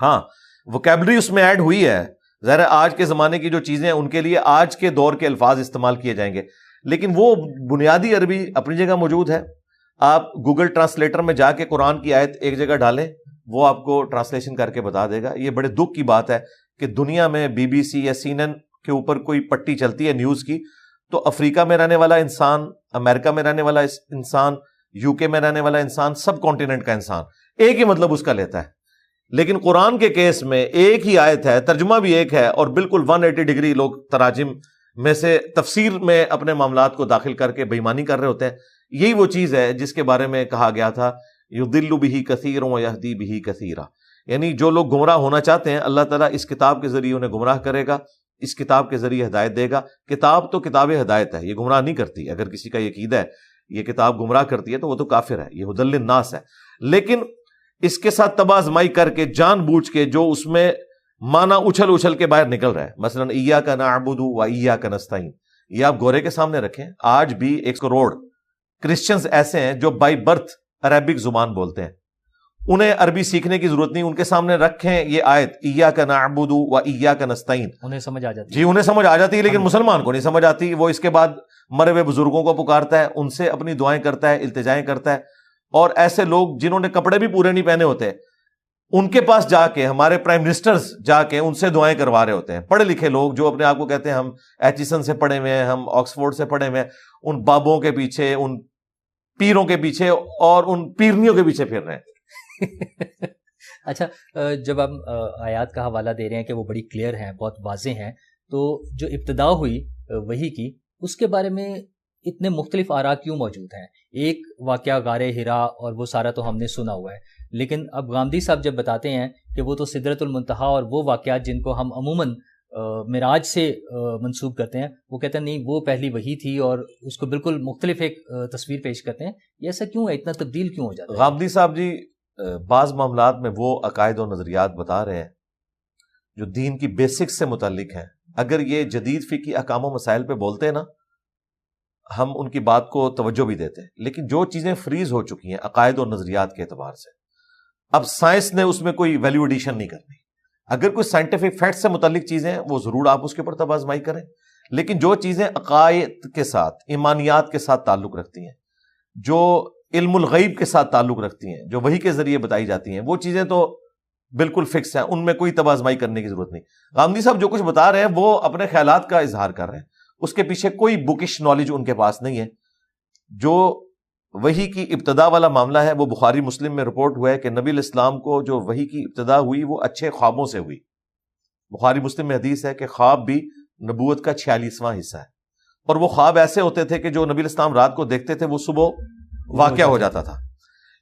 ہاں ووکیبلری اس میں ایڈ ہوئی ہے. ظاہر آج کے زمانے کی جو چیزیں ہیں ان کے لیے آج کے دور کے الفاظ استعمال کیے جائیں گے, لیکن وہ بنیادی عربی اپنی جگہ موجود ہے. آپ گوگل ٹرانسلیٹر میں جا کے قرآن کی آیت ایک جگہ ڈالیں, وہ آپ کو ٹرانسلیشن کر کے بتا دے گا. یہ بڑے دکھ کی بات ہے کہ دنیا میں BBC یا CNN کے اوپر کوئی پٹی چلتی ہے نیوز کی, تو افریقہ میں رہنے والا انسان, امریکہ میں رہنے والا انسان, UK میں رہنے والا انسان, سب کانٹیننٹ کا انسان ایک ہی مطلب اس کا لیتا ہے. لیکن قرآن کے کیس میں ایک ہی آیت ہے, ترجمہ بھی ایک ہے, اور بالکل 180 ڈگری لوگ تراجم میں سے تفسیر میں اپنے معاملات کو داخل کر کے بے ایمانی کر رہے ہوتے ہیں. یہی وہ چیز ہے جس کے بارے میں کہا گیا تھا یضل بہ کثیر ویہدی بہ کثیرا, یعنی جو لوگ گمراہ ہونا چاہتے ہیں اللہ تعالیٰ اس کتاب کے ذریعے انہیں گمراہ کرے گا, اس کتاب کے ذریعے ہدایت دے گا. کتاب تو کتاب ہدایت ہے, یہ گمراہ نہیں کرتی. اگر کسی کا یہ عقیدہ ہے یہ کتاب گمراہ کرتی ہے تو وہ تو کافر ہے, یہ ہدی للناس ہے. لیکن اس کے ساتھ تباہ آزمائی کر کے جان بوجھ کے جو اس میں معنی اچھل اچھل کے باہر نکل رہا ہے, مثلا ایاک نعبد و ایاک نستعین, یہ آپ گورے کے سامنے رکھیں. آج بھی 1 کروڑ کرسچنز ایسے ہیں جو بائی برتھ عربک زبان بولتے ہیں, انہیں عربی سیکھنے کی ضرورت نہیں. ان کے سامنے رکھیں یہ آیت ایاک نعبد و ایاک نستعین, انہیں سمجھ آ جاتی ہے. جی انہیں سمجھ آ جاتی ہے, لیکن مسلمان کو نہیں سمجھ آتی. وہ اس کے بعد مرے ہوئے بزرگوں کو پکارتا ہے, ان سے اپنی دعائیں کرتا ہے, التجائیں کرتا ہے. اور ایسے لوگ جنہوں نے کپڑے بھی پورے نہیں پہنے ہوتے, ان کے پاس جا کے ہمارے پرائم منسٹرز جا کے ان سے دعائیں کروا رہے ہوتے ہیں. پڑھے لکھے لوگ جو اپنے آپ کو کہتے ہیں ہم ایچیسن سے پڑھے ہوئے ہیں, ہم آکسفورڈ سے پڑھے ہوئے ہیں, ان بابوں کے پیچھے, ان پیروں کے پیچھے اور ان پیرنیوں کے پیچھے پھر رہے ہیں. اچھا, جب ہم آیات کا حوالہ دے رہے ہیں کہ وہ بڑی کلیئر ہیں, بہت واضح ہیں, تو جو ابتدا ہوئی وحی کی, اس کے بارے میں اتنے مختلف آراء کیوں موجود ہیں؟ ایک واقعہ غار ہرا اور وہ سارا تو ہم نے سنا ہوا ہے, لیکن اب غامدی صاحب جب بتاتے ہیں کہ وہ تو سدرۃ المنتہا اور وہ واقعات جن کو ہم عموماً معراج سے منسوب کرتے ہیں, وہ کہتے ہیں نہیں وہ پہلی وحی تھی, اور اس کو بالکل مختلف ایک تصویر پیش کرتے ہیں. یہ ایسا کیوں ہے, اتنا تبدیل کیوں ہو جاتا ہے؟ غامدی صاحب جی بعض معاملات میں وہ عقائد و نظریات بتا رہے ہیں جو دین کی بیسکس سے متعلق ہیں. اگر یہ جدید فقہی احکام و مسائل پہ بولتے ہیں نا, ہم ان کی بات کو توجہ بھی دیتے ہیں, لیکن جو چیزیں فریز ہو چکی ہیں عقائد و نظریات کے اعتبار سے, اب سائنس نے اس میں کوئی ویلیو ایڈیشن نہیں کرنی. اگر کوئی سائنٹیفک فیکٹ سے متعلق چیزیں ہیں وہ ضرور آپ اس کے اوپر تباہ آزمائی کریں, لیکن جو چیزیں عقائد کے ساتھ, ایمانیات کے ساتھ تعلق رکھتی ہیں, جو علم الغیب کے ساتھ تعلق رکھتی ہیں, جو وحی کے ذریعے بتائی جاتی ہیں, وہ چیزیں تو بالکل فکس ہیں, ان میں کوئی تباہ آزمائی کرنے کی ضرورت نہیں. غامدی صاحب جو کچھ بتا رہے ہیں وہ اپنے خیالات کا اظہار کر رہے ہیں, اس کے پیچھے کوئی بکش نالج ان کے پاس نہیں ہے. جو وحی کی ابتدا والا معاملہ ہے وہ بخاری مسلم میں رپورٹ ہوا ہے کہ نبی الاسلام کو جو وحی کی ابتدا ہوئی وہ اچھے خوابوں سے ہوئی. بخاری مسلم میں حدیث ہے کہ خواب بھی نبوت کا 46واں حصہ ہے, اور وہ خواب ایسے ہوتے تھے کہ جو نبی الاسلام رات کو دیکھتے تھے وہ صبح واقعہ ہو جاتا تھا.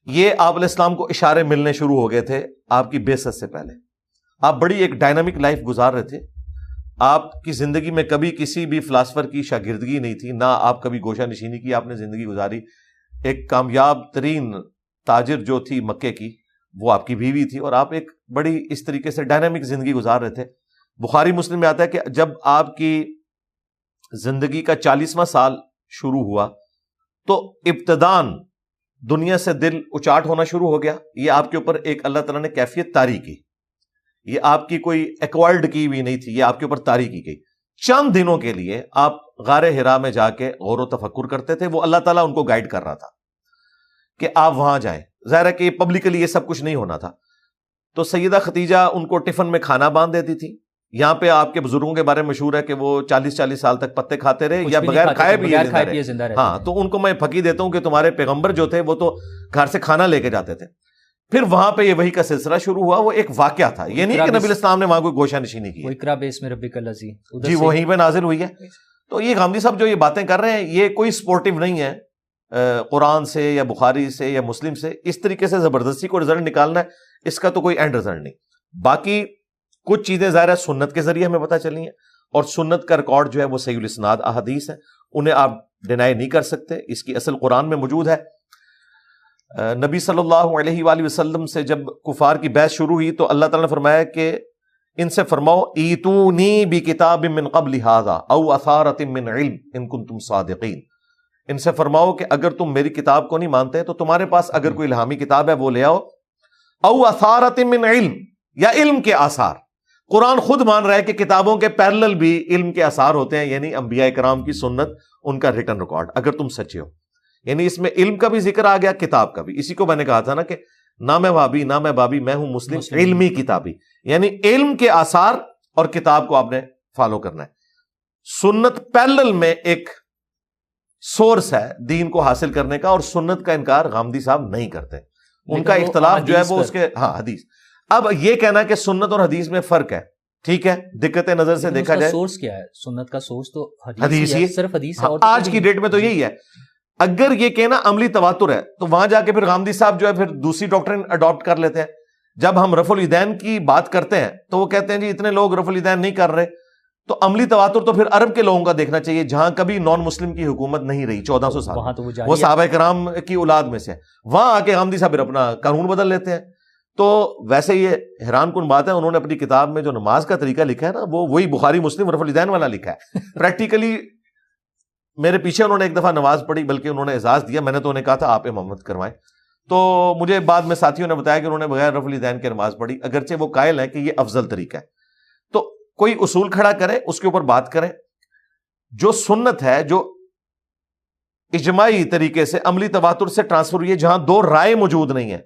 یہ آپ علیہ السلام کو اشارے ملنے شروع ہو گئے تھے آپ کی بعثت سے پہلے. آپ بڑی ایک ڈائنامک لائف گزار رہے تھے, آپ کی زندگی میں کبھی کسی بھی فلاسفر کی شاگردگی نہیں تھی, نہ آپ کبھی گوشہ نشینی کی, آپ نے زندگی گزاری. ایک کامیاب ترین تاجر جو تھی مکے کی وہ آپ کی بیوی تھی, اور آپ ایک بڑی اس طریقے سے ڈائنامک زندگی گزار رہے تھے. بخاری مسلم میں آتا ہے کہ جب آپ کی زندگی کا 40واں سال شروع ہوا تو ابتدان دنیا سے دل اچاٹ ہونا شروع ہو گیا. یہ آپ کے اوپر ایک اللہ تعالیٰ نے کیفیت طاری کی, یہ آپ کی کوئی ایکوائرڈ کی ہوئی نہیں تھی, یہ آپ کے اوپر طاری کی گئی. چند دنوں کے لیے آپ غار ہرا میں جا کے غور و تفکر کرتے تھے, وہ اللہ تعالیٰ ان کو گائیڈ کر رہا تھا کہ آپ وہاں جائیں. ظاہر ہے کہ پبلکلی یہ سب کچھ نہیں ہونا تھا. تو سیدہ ختیجہ ان کو ٹفن میں کھانا باندھ دیتی تھی. یہاں پہ آپ کے بزرگوں کے بارے میں مشہور ہے کہ وہ 40 سال تک پتے کھاتے رہے یا بغیر کھائے بھی زندہ رہے. ہاں, تو ان کو میں پھکی دیتا ہوں کہ تمہارے پیغمبر جو تھے وہ تو گھر سے کھانا لے کے جاتے تھے. پھر وہاں پہ یہ وحی کا سلسلہ شروع ہوا. وہ ایک واقعہ تھا, یہ نہیں کہ نبی الاسلام نے وہاں کوئی گوشہ نشینی کی. اقرا باسم ربک الذی, جی وہیں پہ نازل ہوئی ہے. تو یہ غامدی صاحب جو یہ باتیں کر رہے ہیں یہ کوئی سپورٹیو نہیں ہے قرآن سے یا بخاری سے یا مسلم سے. اس طریقے سے زبردستی کو رزلٹ نکالنا ہے, اس کا تو کوئی اینڈ رزلٹ نہیں. باقی کچھ چیزیں ظاہر ہے سنت کے ذریعے ہمیں پتہ چلی ہیں, اور سنت کا ریکارڈ جو ہے وہ صحیح الاسناد احادیث ہے, انہیں آپ ڈینائی نہیں کر سکتے. اس کی اصل قرآن میں موجود ہے. نبی صلی اللہ علیہ وآلہ وسلم سے جب کفار کی بحث شروع ہوئی تو اللہ تعالیٰ نے فرمایا کہ ان سے فرماؤ ایتونی بکتاب من قبل ھذا او اثارۃ من علم ان کنتم صادقین. ان سے فرماؤ کہ اگر تم میری کتاب کو نہیں مانتے تو تمہارے پاس اگر کوئی الہامی کتاب ہے وہ لے آؤ, او اثارۃ من علم, یا علم کے آثار. قرآن خود مان رہا ہے کہ کتابوں کے پیرلل بھی علم کے آثار ہوتے ہیں، یعنی انبیاء کرام کی سنت، ان کا ریٹن ریکارڈ، اگر تم سچے ہو. یعنی اس میں علم کا بھی ذکر آ گیا، کتاب کا بھی. اسی کو میں نے کہا تھا نا کہ نہ میں وہابی نہ میں بابی، میں ہوں مسلم علمی کتابی. یعنی علم کے آثار اور کتاب کو آپ نے فالو کرنا ہے. سنت پیرلل میں ایک سورس ہے دین کو حاصل کرنے کا، اور سنت کا انکار غامدی صاحب نہیں کرتے. ان کا اختلاف جو ہے وہ اس کے حدیث. اب یہ کہنا کہ سنت اور حدیث میں فرق ہے، ٹھیک ہے، دقت نظر سے دیکھا جائے. سورس کیا ہے؟ سنت کا سورس تو حدیث ہی ہے، صرف حدیث ہے. آج کی ڈیٹ میں تو یہی ہے. اگر یہ کہنا عملی تواتر ہے تو وہاں جا کے پھر غامدی صاحب جو ہے پھر دوسری ڈاکٹرن اڈاپٹ کر لیتے ہیں. جب ہم رفع الیدین کی بات کرتے ہیں تو وہ کہتے ہیں جی اتنے لوگ رفع الیدین نہیں کر رہے. تو عملی تواتر تو پھر عرب کے لوگوں کا دیکھنا چاہیے جہاں کبھی نان مسلم کی حکومت نہیں رہی 1400 سال. وہ صحابہ کرام کی اولاد میں سے. وہاں آ کے غامدی صاحب اپنا قانون بدل لیتے ہیں. تو ویسے یہ حیران کن بات ہے، انہوں نے اپنی کتاب میں جو نماز کا طریقہ لکھا ہے نا، وہ وہی بخاری مسلم رفع الیدین والا لکھا ہے. پریکٹیکلی میرے پیچھے انہوں نے ایک دفعہ نماز پڑھی، بلکہ انہوں نے اعزاز دیا. میں نے تو انہیں کہا تھا آپ امامت کروائیں، تو مجھے بعد میں ساتھیوں نے بتایا کہ انہوں نے بغیر رفع الیدین کے نماز پڑھی، اگرچہ وہ قائل ہے کہ یہ افضل طریقہ ہے. تو کوئی اصول کھڑا کرے، اس کے اوپر بات کریں. جو سنت ہے، جو اجماعی طریقے سے عملی تواتر سے ٹرانسفر ہوئی ہے، جہاں دو رائے موجود نہیں ہیں،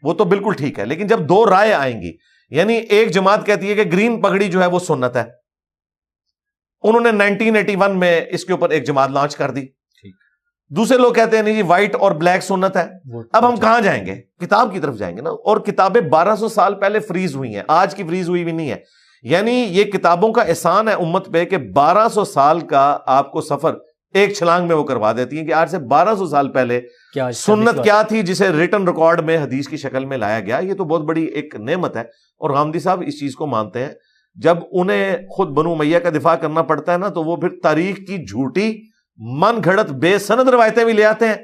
وہ تو بالکل ٹھیک ہے. لیکن جب دو رائے آئیں گی، یعنی ایک جماعت کہتی ہے کہ گرین پگڑی جو ہے وہ سنت ہے، انہوں نے 1981 میں اس کے اوپر ایک جماعت لانچ کر دی. دوسرے لوگ کہتے ہیں نہیں جی وائٹ اور بلیک سنت ہے. اب ہم کہاں جائیں گے؟ کتاب کی طرف جائیں گے نا. اور کتابیں 1200 سال پہلے فریز ہوئی ہیں، آج کی فریز ہوئی بھی نہیں ہے. یعنی یہ کتابوں کا احسان ہے امت پہ کہ 1200 سال کا آپ کو سفر ایک چھلانگ میں وہ کروا دیتی ہیں کہ آج سے 1200 سال پہلے سنت کیا تھی جسے ریٹن ریکارڈ میں حدیث کی شکل میں لایا گیا. یہ تو بہت بڑی ایک نعمت ہے. اور غامدی صاحب اس چیز کو مانتے ہیں. جب انہیں خود بنو امیہ کا دفاع کرنا پڑتا ہے نا، تو وہ پھر تاریخ کی جھوٹی من گھڑت بے سند روایتیں بھی لے آتے ہیں.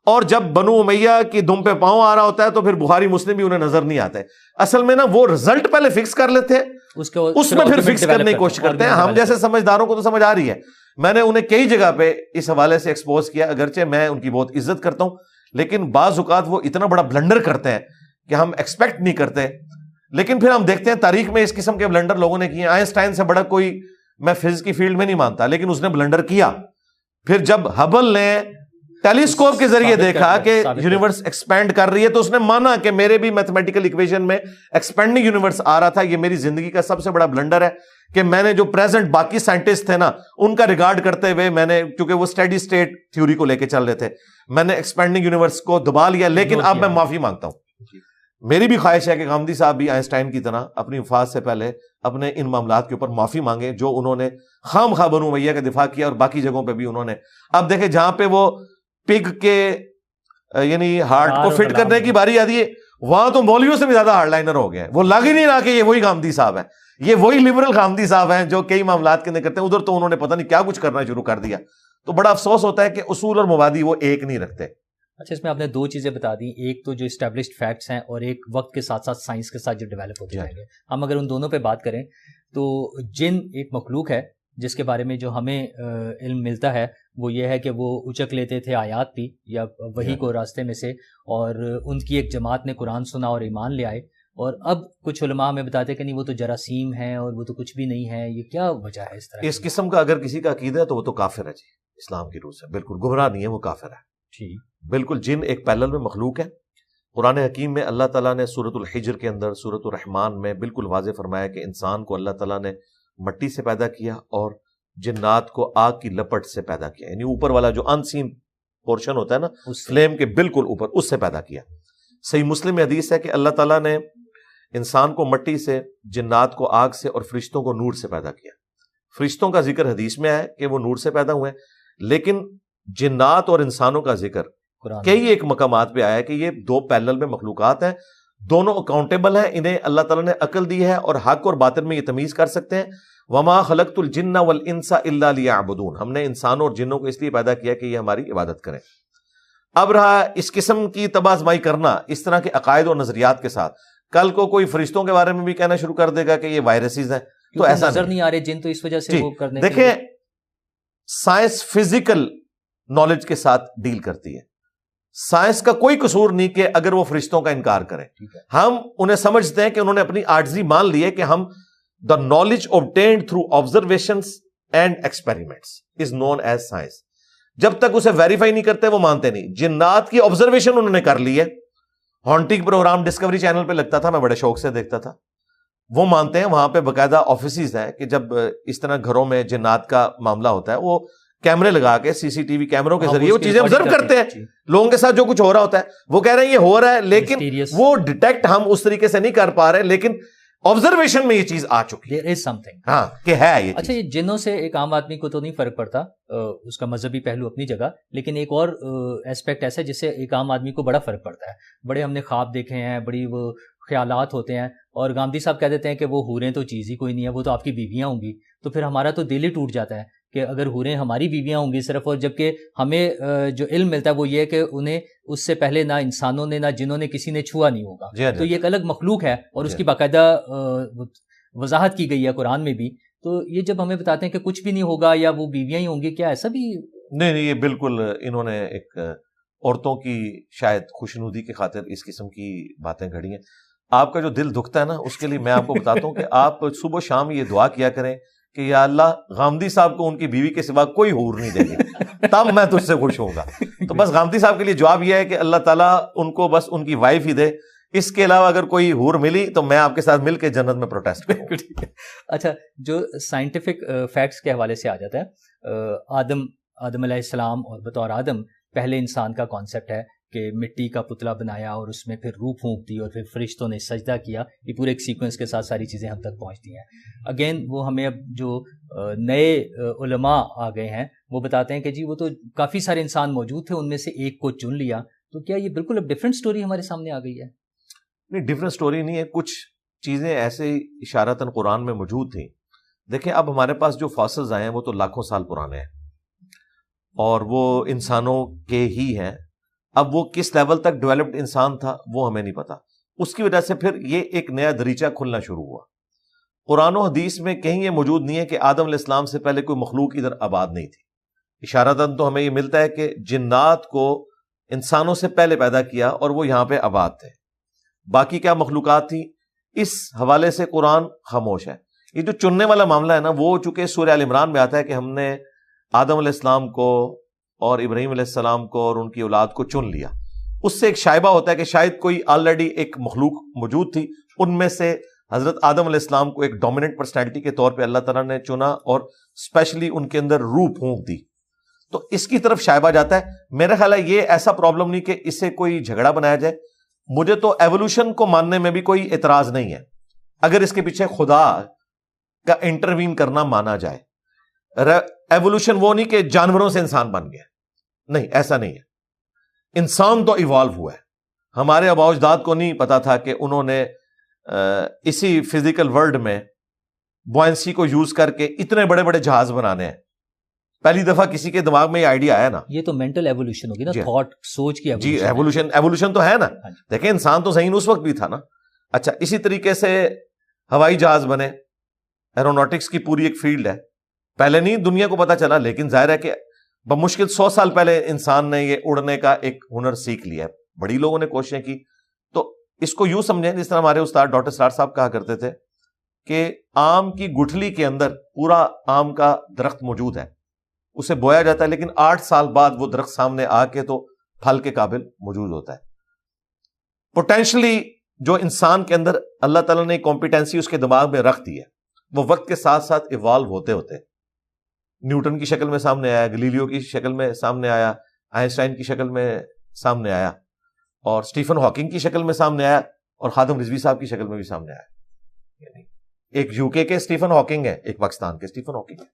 اور جب بنو امیہ کی دم پہ پاؤں آ رہا ہوتا ہے تو پھر بخاری مسلم بھی انہیں نظر نہیں آتے. اصل میں نا وہ رزلٹ پہلے فکس کر لیتے ہیں، اس میں پھر فکس کرنے کی کوشش کرتے ہیں. ہم جیسے سمجھداروں کو تو سمجھ آ رہی ہے. میں نے انہیں کئی جگہ پہ اس حوالے سے ایکسپوز کیا، اگرچہ میں ان کی بہت عزت کرتا ہوں، لیکن بعض اوقات وہ اتنا بڑا بلنڈر کرتے ہیں کہ ہم ایکسپیکٹ نہیں کرتے. لیکن پھر ہم دیکھتے ہیں تاریخ میں اس قسم کے بلنڈر لوگوں نے کیے. آئنسٹائن سے بڑا کوئی میں فزکس کی فیلڈ میں نہیں مانتا، لیکن اس نے بلنڈر کیا. پھر جب ہبل نے ٹیلیسکوپ کے ذریعے دیکھا کہ یونیورس ایکسپینڈ کر رہی ہے، تو اس نے مانا کہ میرے بھی میتھمیٹیکل ایکویشن میں ایکسپینڈنگ یونیورس آ رہا تھا. یہ میری زندگی کا سب سے بڑا بلنڈر ہے کہ میں نے جو پریزنٹ باقی سائنٹسٹ تھے نا، ان کا ریگارڈ کرتے ہوئے میں نے، کیونکہ وہ اسٹیڈی اسٹیٹ تھیوری کو لے کے چل رہے تھے، میں نے ایکسپینڈنگ یونیورس کو دبا لیا. لیکن اب میں معافی مانگتا ہوں. میری بھی خواہش ہے کہ غامدی صاحب بھی آئنسٹائن کی طرح اپنی وفات سے پہلے اپنے ان معاملات کے اوپر معافی مانگے جو انہوں نے خام خواہ بنو امیہ کا دفاع کیا. اور باقی جگہوں پہ بھی انہوں نے، اب دیکھیں جہاں پہ وہ پگ کے یعنی ہارٹ کو فٹ کرنے کی باری آتی ہے، وہاں تو مولویوں سے بھی زیادہ ہارڈ لائنر ہو گئے ہیں. وہ لگ ہی نہیں رہا کہ یہ وہی غامدی صاحب ہیں، یہ وہی لبرل غامدی صاحب ہیں جو کئی معاملات کے اندر کرتے ہیں. ادھر تو انہوں نے پتہ نہیں کیا کچھ کرنا شروع کر دیا. تو بڑا افسوس ہوتا ہے کہ اصول اور مبادی وہ ایک نہیں رکھتے. اچھا، اس میں آپ نے دو چیزیں بتا دی، ایک تو جو اسٹیبلشڈ فیکٹس ہیں، اور ایک وقت کے ساتھ ساتھ سائنس کے ساتھ جو ڈیولپ ہوتے جائیں گے. ہم اگر ان دونوں پہ بات کریں تو جن ایک مخلوق ہے جس کے بارے میں جو ہمیں علم ملتا ہے وہ یہ ہے کہ وہ اچک لیتے تھے آیات بھی یا وحی کو راستے میں سے، اور ان کی ایک جماعت نے قرآن سنا اور ایمان لے آئے. اور اب کچھ علماء ہمیں بتاتے ہیں کہ نہیں وہ تو جراثیم ہیں اور وہ تو کچھ بھی نہیں ہے. یہ کیا وجہ ہے اس طرح؟ اس قسم کا اگر کسی کا عقیدہ ہے تو وہ تو کافر ہے جی، اسلام کی روح سے بالکل گمراہ نہیں ہے، وہ کافر ہے جی بالکل. جن ایک پیرلل میں مخلوق ہے. قرآن حکیم میں اللہ تعالیٰ نے سورۃ الحجر کے اندر، سورۃ الرحمن میں بالکل واضح فرمایا کہ انسان کو اللہ تعالیٰ نے مٹی سے پیدا کیا اور جنات کو آگ کی لپٹ سے پیدا کیا. یعنی اوپر والا جو ان سین پورشن ہوتا ہے نا، فلیم کے بالکل اوپر، اس سے پیدا کیا. صحیح مسلم میں حدیث ہے کہ اللہ تعالیٰ نے انسان کو مٹی سے، جنات کو آگ سے، اور فرشتوں کو نور سے پیدا کیا. فرشتوں کا ذکر حدیث میں ہے کہ وہ نور سے پیدا ہوئے، لیکن جنات اور انسانوں کا ذکر کئی ایک مقامات پہ آیا ہے کہ یہ دو پیرلل میں مخلوقات ہیں، دونوں اکاؤنٹیبل ہیں، انہیں اللہ تعالیٰ نے عقل دی ہے اور حق اور باطل میں یہ تمیز کر سکتے ہیں. وما خلقت الجن والانس الا لیعبدون، ہم نے انسانوں اور جنوں کو اس لیے پیدا کیا کہ یہ ہماری عبادت کریں. اب رہا اس قسم کی تباہ آزمائی کرنا اس طرح کے عقائد اور نظریات کے ساتھ، کل کو کوئی فرشتوں کے بارے میں بھی کہنا شروع کر دے گا کہ یہ وائرسز ہیں، تو ایسا نظر نہیں آ رہے جن، تو اس وجہ سے وہ کرنے. دیکھیں سائنس فزیکل نالج کے ساتھ ڈیل کرتی ہے، سائنس کا کوئی قصور نہیں کہ اگر وہ فرشتوں کا انکار کریں. ہم انہیں سمجھتے ہیں کہ انہوں نے اپنی عاجزی مان لی ہے کہ ہم the knowledge obtained through observations and experiments is known as science. جب تک اسے ویریفائی نہیں کرتے وہ مانتے نہیں. جنات کی آبزرویشن انہوں نے کر لی ہے. ہانٹنگ پروگرام ڈسکوری چینل پہ لگتا تھا, میں بڑے شوق سے دیکھتا تھا. وہ مانتے ہیں وہاں پہ باقاعدہ آفیسز ہیں کہ جب اس طرح گھروں میں جنات کا معاملہ ہوتا ہے وہ کیمرے لگا کے سی سی ٹی وی کیمروں کے ذریعے وہ چیزیں آبزرو کرتے ہیں لوگوں کے ساتھ جو کچھ ہو رہا ہوتا ہے. وہ کہہ رہے ہیں یہ ہو رہا ہے لیکن وہ ڈیٹیکٹ ہم اس طریقے سے نہیں کر پا رہے, لیکن آبزرویشن میں یہ چیز آ چکی ہے ہاں کہ ہے یہ. اچھا, یہ جنوں سے ایک عام آدمی کو تو نہیں فرق پڑتا, اس کا مذہبی پہلو اپنی جگہ, لیکن ایک اور ایسپیکٹ ایسا ہے جس سے ایک عام آدمی کو بڑا فرق پڑتا ہے. بڑے ہم نے خواب دیکھے ہیں, بڑی وہ خیالات ہوتے ہیں, اور گاندھی صاحب کہہ دیتے ہیں کہ وہ حوریں تو چیز ہی کوئی نہیں ہے, وہ تو آپ کی بیویاں ہوں گی. تو پھر ہمارا تو دل ہی ٹوٹ جاتا ہے کہ اگر حوریں ہماری بیویاں ہوں گی صرف, اور جبکہ ہمیں جو علم ملتا ہے وہ یہ ہے کہ انہیں اس سے پہلے نہ انسانوں نے نہ جنہوں نے کسی نے چھوا نہیں ہوگا. تو یہ ایک الگ مخلوق ہے اور اس کی باقاعدہ وضاحت کی گئی ہے قرآن میں بھی. تو یہ جب ہمیں بتاتے ہیں کہ کچھ بھی نہیں ہوگا یا وہ بیویاں ہی ہوں گی, کیا ایسا بھی نہیں, یہ بالکل انہوں نے ایک عورتوں کی شاید خوشنودی کی خاطر اس قسم کی باتیں گھڑی ہیں. آپ کا جو دل دکھتا ہے نا, اس کے لیے میں آپ کو بتاتا ہوں کہ آپ صبح شام یہ دعا کیا کریں کہ یا اللہ غامدی صاحب کو ان کی بیوی کے سوا کوئی حور نہیں دے گی, تب میں تجھ سے خوش ہوں گا. تو بس غامدی صاحب کے لیے جواب یہ ہے کہ اللہ تعالیٰ ان کو بس ان کی وائف ہی دے, اس کے علاوہ اگر کوئی حور ملی تو میں آپ کے ساتھ مل کے جنت میں پروٹیسٹ کروں. اچھا, جو سائنٹیفک فیکٹس کے حوالے سے آ جاتا ہے, آدم علیہ السلام اور بطور آدم پہلے انسان کا کانسیپٹ ہے کہ مٹی کا پتلا بنایا اور اس میں پھر روح پھونک دی اور پھر فرشتوں نے سجدہ کیا. یہ پورے ایک سیکوینس کے ساتھ ساری چیزیں ہم تک پہنچتی ہیں. اگین وہ ہمیں اب جو نئے علماء آ گئے ہیں وہ بتاتے ہیں کہ جی وہ تو کافی سارے انسان موجود تھے, ان میں سے ایک کو چن لیا. تو کیا یہ بالکل اب ڈفرینٹ سٹوری ہمارے سامنے آ گئی ہے؟ نہیں, ڈفرینٹ سٹوری نہیں ہے. کچھ چیزیں ایسے اشارتاً قرآن میں موجود تھیں. دیکھیں اب ہمارے پاس جو فاسلز آئے ہیں وہ تو لاکھوں سال پرانے ہیں اور وہ انسانوں کے ہی ہیں. اب وہ کس لیول تک ڈیولپڈ انسان تھا وہ ہمیں نہیں پتا. اس کی وجہ سے پھر یہ ایک نیا دریچہ کھلنا شروع ہوا. قرآن و حدیث میں کہیں یہ موجود نہیں ہے کہ آدم علیہ السلام سے پہلے کوئی مخلوق ادھر آباد نہیں تھی. اشارتاً تو ہمیں یہ ملتا ہے کہ جنات کو انسانوں سے پہلے پیدا کیا اور وہ یہاں پہ آباد تھے. باقی کیا مخلوقات تھی اس حوالے سے قرآن خاموش ہے. یہ جو چننے والا معاملہ ہے نا, وہ چونکہ سورہ آل عمران میں آتا ہے کہ ہم نے آدم علیہ السلام کو اور ابراہیم علیہ السلام کو اور ان کی اولاد کو چن لیا. اس سے ایک شائبہ ہوتا ہے کہ شاید کوئی آلریڈی ایک مخلوق موجود تھی, ان میں سے حضرت آدم علیہ السلام کو ایک ڈومیننٹ پرسنالٹی کے طور پہ اللہ تعالیٰ نے چنا اور اسپیشلی ان کے اندر روح پھونک دی. تو اس کی طرف شائبہ جاتا ہے. میرا خیال ہے یہ ایسا پرابلم نہیں کہ اس سے کوئی جھگڑا بنایا جائے. مجھے تو ایوولوشن کو ماننے میں بھی کوئی اعتراض نہیں ہے اگر اس کے پیچھے خدا کا انٹروین کرنا مانا جائے. ایوولوشن وہ نہیں کہ جانوروں سے انسان بن گیا, نہیں, ایسا نہیں ہے. انسان تو ایوالو ہوا ہے. ہمارے آباء و اجداد کو نہیں پتا تھا کہ انہوں نے اسی فزیکل ورلڈ میں بوئنسی کو یوز کر کے اتنے بڑے بڑے جہاز بنانے ہیں. پہلی دفعہ کسی کے دماغ میں یہ آئیڈیا آیا نا. یہ تو مینٹل ایوولوشن ہوگی نا, تھاٹ, سوچ کی جی ایوولوشن تو ہے نا. دیکھیں انسان تو ذہین اس وقت بھی تھا نا. اچھا, اسی طریقے سے ہوائی جہاز بنے, ایروناٹکس کی پوری ایک فیلڈ ہے. پہلے نہیں دنیا کو پتا چلا, لیکن ظاہر ہے کہ بمشکل 100 سال پہلے انسان نے یہ اڑنے کا ایک ہنر سیکھ لیا ہے. بڑی لوگوں نے کوششیں کی. تو اس کو یوں سمجھیں جس طرح ہمارے استاد ڈاکٹر سرار صاحب کہا کرتے تھے کہ آم کی گٹھلی کے اندر پورا آم کا درخت موجود ہے, اسے بویا جاتا ہے, لیکن 8 سال بعد وہ درخت سامنے آ کے تو پھل کے قابل موجود ہوتا ہے. پوٹینشلی جو انسان کے اندر اللہ تعالیٰ نے کمپیٹنسی اس کے دماغ میں رکھ دی ہے, وہ وقت کے ساتھ ساتھ ایوالو ہوتے ہوتے نیوٹن کی شکل میں سامنے آیا, گلیلیو کی شکل میں سامنے آیا, آئنسٹائن کی شکل میں سامنے آیا, اور اسٹیفن ہاکنگ کی شکل میں سامنے آیا, اور خادم رضوی صاحب کی شکل میں بھی سامنے آیا. یعنی ایک یو کے اسٹیفن ہاکنگ ہے, ایک پاکستان کے اسٹیفن ہاکنگ ہے.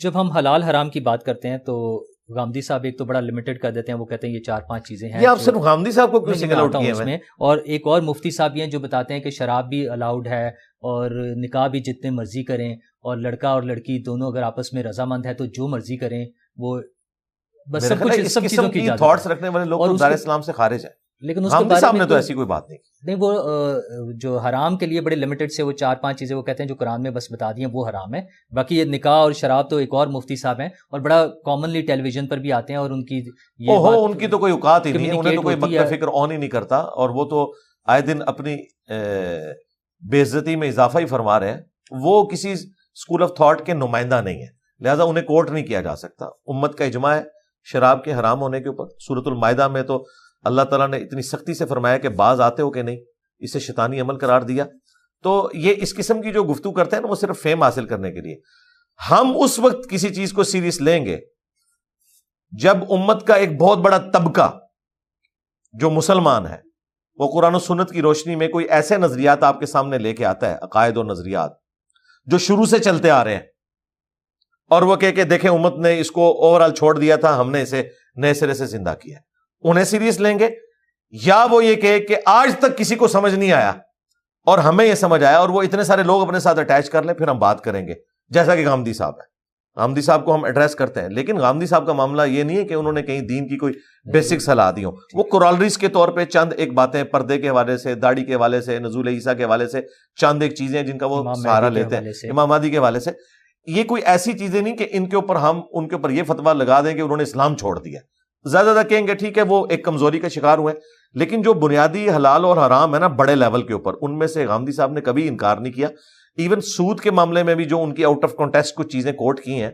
جب ہم حلال حرام کی بات کرتے ہیں تو غامدی صاحب ایک تو بڑا لمیٹڈ کر دیتے ہیں, وہ کہتے ہیں یہ 4-5 چیزیں ہیں. یہ آپ صرف غامدی صاحب کو کیوں سنگل آؤٹ کیے ہیں میں, اور ایک اور مفتی صاحب ہیں جو بتاتے ہیں کہ شراب بھی الاؤڈ ہے اور نکاح بھی جتنے مرضی کریں, اور لڑکا اور لڑکی دونوں اگر آپس میں رضامند ہے تو جو مرضی کریں. وہ بس سب کچھ سب چیزوں کی تھاٹس رکھنے والے لوگ تو دار اسلام سے خارج ہیں. لیکن اس غامدی صاحب نے تو ایسی کوئی بات نہیں نہیں. وہ جو حرام کے لیے بڑے لمیٹڈ سے وہ 4-5 چیزیں وہ کہتے ہیں جو قرآن میں بس بتا دی ہیں وہ حرام ہے. باقی یہ نکاح اور شراب تو ایک اور مفتی صاحب ہیں اور بڑا کامنلی ٹیلی ویژن پر بھی آتے ہیں اور ان کی ان کی تو کوئی اوقات ہی نہیں ہے, انہیں تو کوئی مکر فکر آن ہی نہیں کرتا, اور وہ تو آئے دن اپنی بے عزتی میں اضافہ ہی فرما رہے ہیں. وہ کسی اسکول آف تھاٹ کے نمائندہ نہیں ہے, لہذا انہیں کوٹ نہیں کیا جا سکتا. امت کا اجماع ہے شراب کے حرام ہونے کے اوپر. سورۃ المائدہ میں تو اللہ تعالیٰ نے اتنی سختی سے فرمایا کہ باز آتے ہو کہ نہیں, اسے شیطانی عمل قرار دیا. تو یہ اس قسم کی جو گفتگو کرتے ہیں نا وہ صرف فیم حاصل کرنے کے لیے. ہم اس وقت کسی چیز کو سیریس لیں گے جب امت کا ایک بہت بڑا طبقہ جو مسلمان ہے وہ قرآن و سنت کی روشنی میں کوئی ایسے نظریات آپ کے سامنے لے کے آتا ہے, عقائد اور نظریات جو شروع سے چلتے آ رہے ہیں, اور وہ کہ دیکھیں امت نے اس کو اوور آل چھوڑ دیا تھا, ہم نے اسے نئے سرے سے زندہ کیا ہے. انہیں سیریس لیں گے, یا وہ یہ کہ آج تک کسی کو سمجھ نہیں آیا اور ہمیں یہ سمجھ آیا اور وہ اتنے سارے لوگ اپنے ساتھ اٹیچ کر لیں, پھر ہم بات کریں گے. جیسا کہ غامدی صاحب ہے, غامدی صاحب کو ہم ایڈریس کرتے ہیں, لیکن غامدی صاحب کا معاملہ یہ نہیں ہے کہ انہوں نے کہیں دین کی کوئی بیسک صلاح دی ہو. وہ کورالریز کے طور پہ چند ایک باتیں پردے کے حوالے سے, داڑھی کے حوالے سے, نزول عیسیٰ کے حوالے سے چند ایک چیزیں جن کا وہ سہارا لیتے ہیں, امام مہدی کے حوالے سے. یہ کوئی ایسی چیزیں نہیں کہ ان کے اوپر ہم ان کے اوپر یہ فتویٰ لگا دیں کہ انہوں نے اسلام چھوڑ دیا. زیادہ کہیں گے ٹھیک ہے وہ ایک کمزوری کا شکار ہوئے, لیکن جو بنیادی حلال اور حرام ہے نا بڑے لیول کے اوپر, ان میں سے غامدی صاحب نے کبھی انکار نہیں کیا. ایون سود کے معاملے میں بھی جو ان کی آؤٹ آف کانٹیکسٹ کچھ چیزیں کوٹ کی ہیں,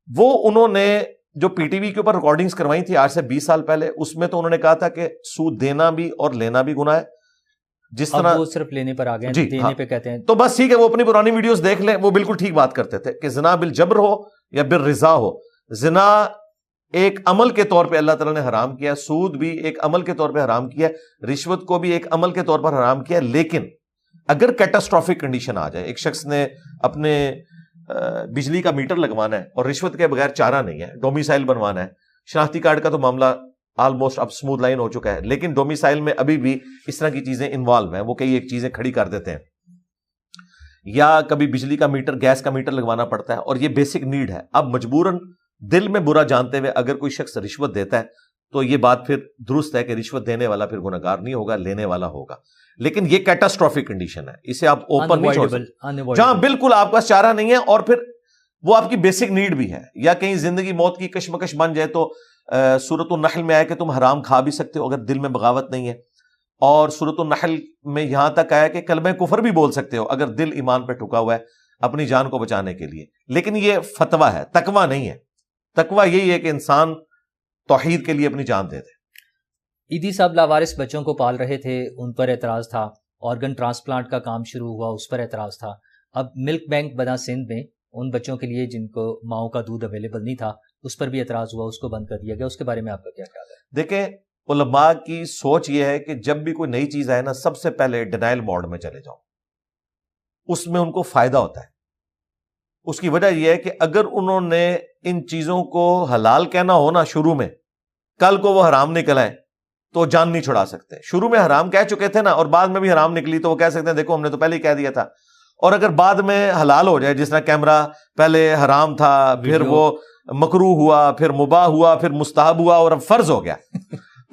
وہ انہوں نے جو پی ٹی وی کے اوپر ریکارڈنگز کروائی تھی آج سے 20 سال پہلے, اس میں تو انہوں نے کہا تھا کہ سود دینا بھی اور لینا بھی گناہ ہے. جس طرح وہ صرف لینے پر آ گئے, دینے پہ کہتے ہیں تو بس ٹھیک ہے, وہ اپنی پرانی ویڈیوز دیکھ لیں, وہ بالکل ٹھیک بات کرتے تھے کہ زنا بالجبر ہو یا بالرضا ہو, زنا ایک عمل کے طور پہ اللہ تعالیٰ نے حرام کیا, سود بھی ایک عمل کے طور پہ حرام کیا, رشوت کو بھی ایک عمل کے طور پر حرام کیا. لیکن اگر کیٹاسٹرافک کنڈیشن آ جائے, ایک شخص نے اپنے بجلی کا میٹر لگوانا ہے اور رشوت کے بغیر چارہ نہیں ہے, ڈومیسائل بنوانا ہے, شناختی کارڈ کا تو معاملہ آلموسٹ اب سموتھ لائن ہو چکا ہے, لیکن ڈومیسائل میں ابھی بھی اس طرح کی چیزیں انوالو ہیں, وہ کئی ایک چیزیں کھڑی کر دیتے ہیں, یا کبھی بجلی کا میٹر, گیس کا میٹر لگوانا پڑتا ہے, اور یہ بیسک نیڈ ہے. اب مجبوراً دل میں برا جانتے ہوئے اگر کوئی شخص رشوت دیتا ہے تو یہ بات پھر درست ہے کہ رشوت دینے والا پھر گنہگار نہیں ہوگا, لینے والا ہوگا. لیکن یہ کیٹاسٹرافک کنڈیشن ہے, اسے آپ اوپن نہیں چھوڑ سکتے, جہاں بالکل آپ کا چارہ نہیں ہے اور پھر وہ آپ کی بیسک نیڈ بھی ہے, یا کہیں زندگی موت کی کشمکش بن جائے تو سورۃ النحل میں آیا کہ تم حرام کھا بھی سکتے ہو اگر دل میں بغاوت نہیں ہے, اور سورۃ النحل میں یہاں تک آیا کہ کلمہ کفر بھی بول سکتے ہو اگر دل ایمان پہ ٹھکا ہوا ہے اپنی جان کو بچانے کے لیے. لیکن یہ فتویٰ ہے, تقویٰ نہیں ہے. تقویٰ یہی ہے کہ انسان توحید کے لیے اپنی جان دے دے. ایدی صاحب لاوارث بچوں کو پال رہے تھے, ان پر اعتراض تھا. آرگن ٹرانسپلانٹ کا کام شروع ہوا, اس پر اعتراض تھا. اب ملک بینک بنا سندھ میں ان بچوں کے لیے جن کو ماؤں کا دودھ اویلیبل نہیں تھا, اس پر بھی اعتراض ہوا, اس کو بند کر دیا گیا. اس کے بارے میں آپ کا کیا خیال ہے؟ دیکھیں, علماء کی سوچ یہ ہے کہ جب بھی کوئی نئی چیز آئے نا, سب سے پہلے ڈینائل موڈ میں چلے جاؤ, اس میں ان کو فائدہ ہوتا ہے. اس کی وجہ یہ ہے کہ اگر انہوں نے ان چیزوں کو حلال کہنا ہونا شروع میں, کل کو وہ حرام نکل آئے تو جان نہیں چھڑا سکتے. شروع میں حرام کہہ چکے تھے نا, اور بعد میں بھی حرام نکلی تو وہ کہہ سکتے ہیں دیکھو ہم نے تو پہلے ہی کہہ دیا تھا. اور اگر بعد میں حلال ہو جائے, جس طرح کیمرہ پہلے حرام تھا, پھر وہ مکروہ ہوا, پھر مباح ہوا, پھر مستحب ہوا, اور اب فرض ہو گیا,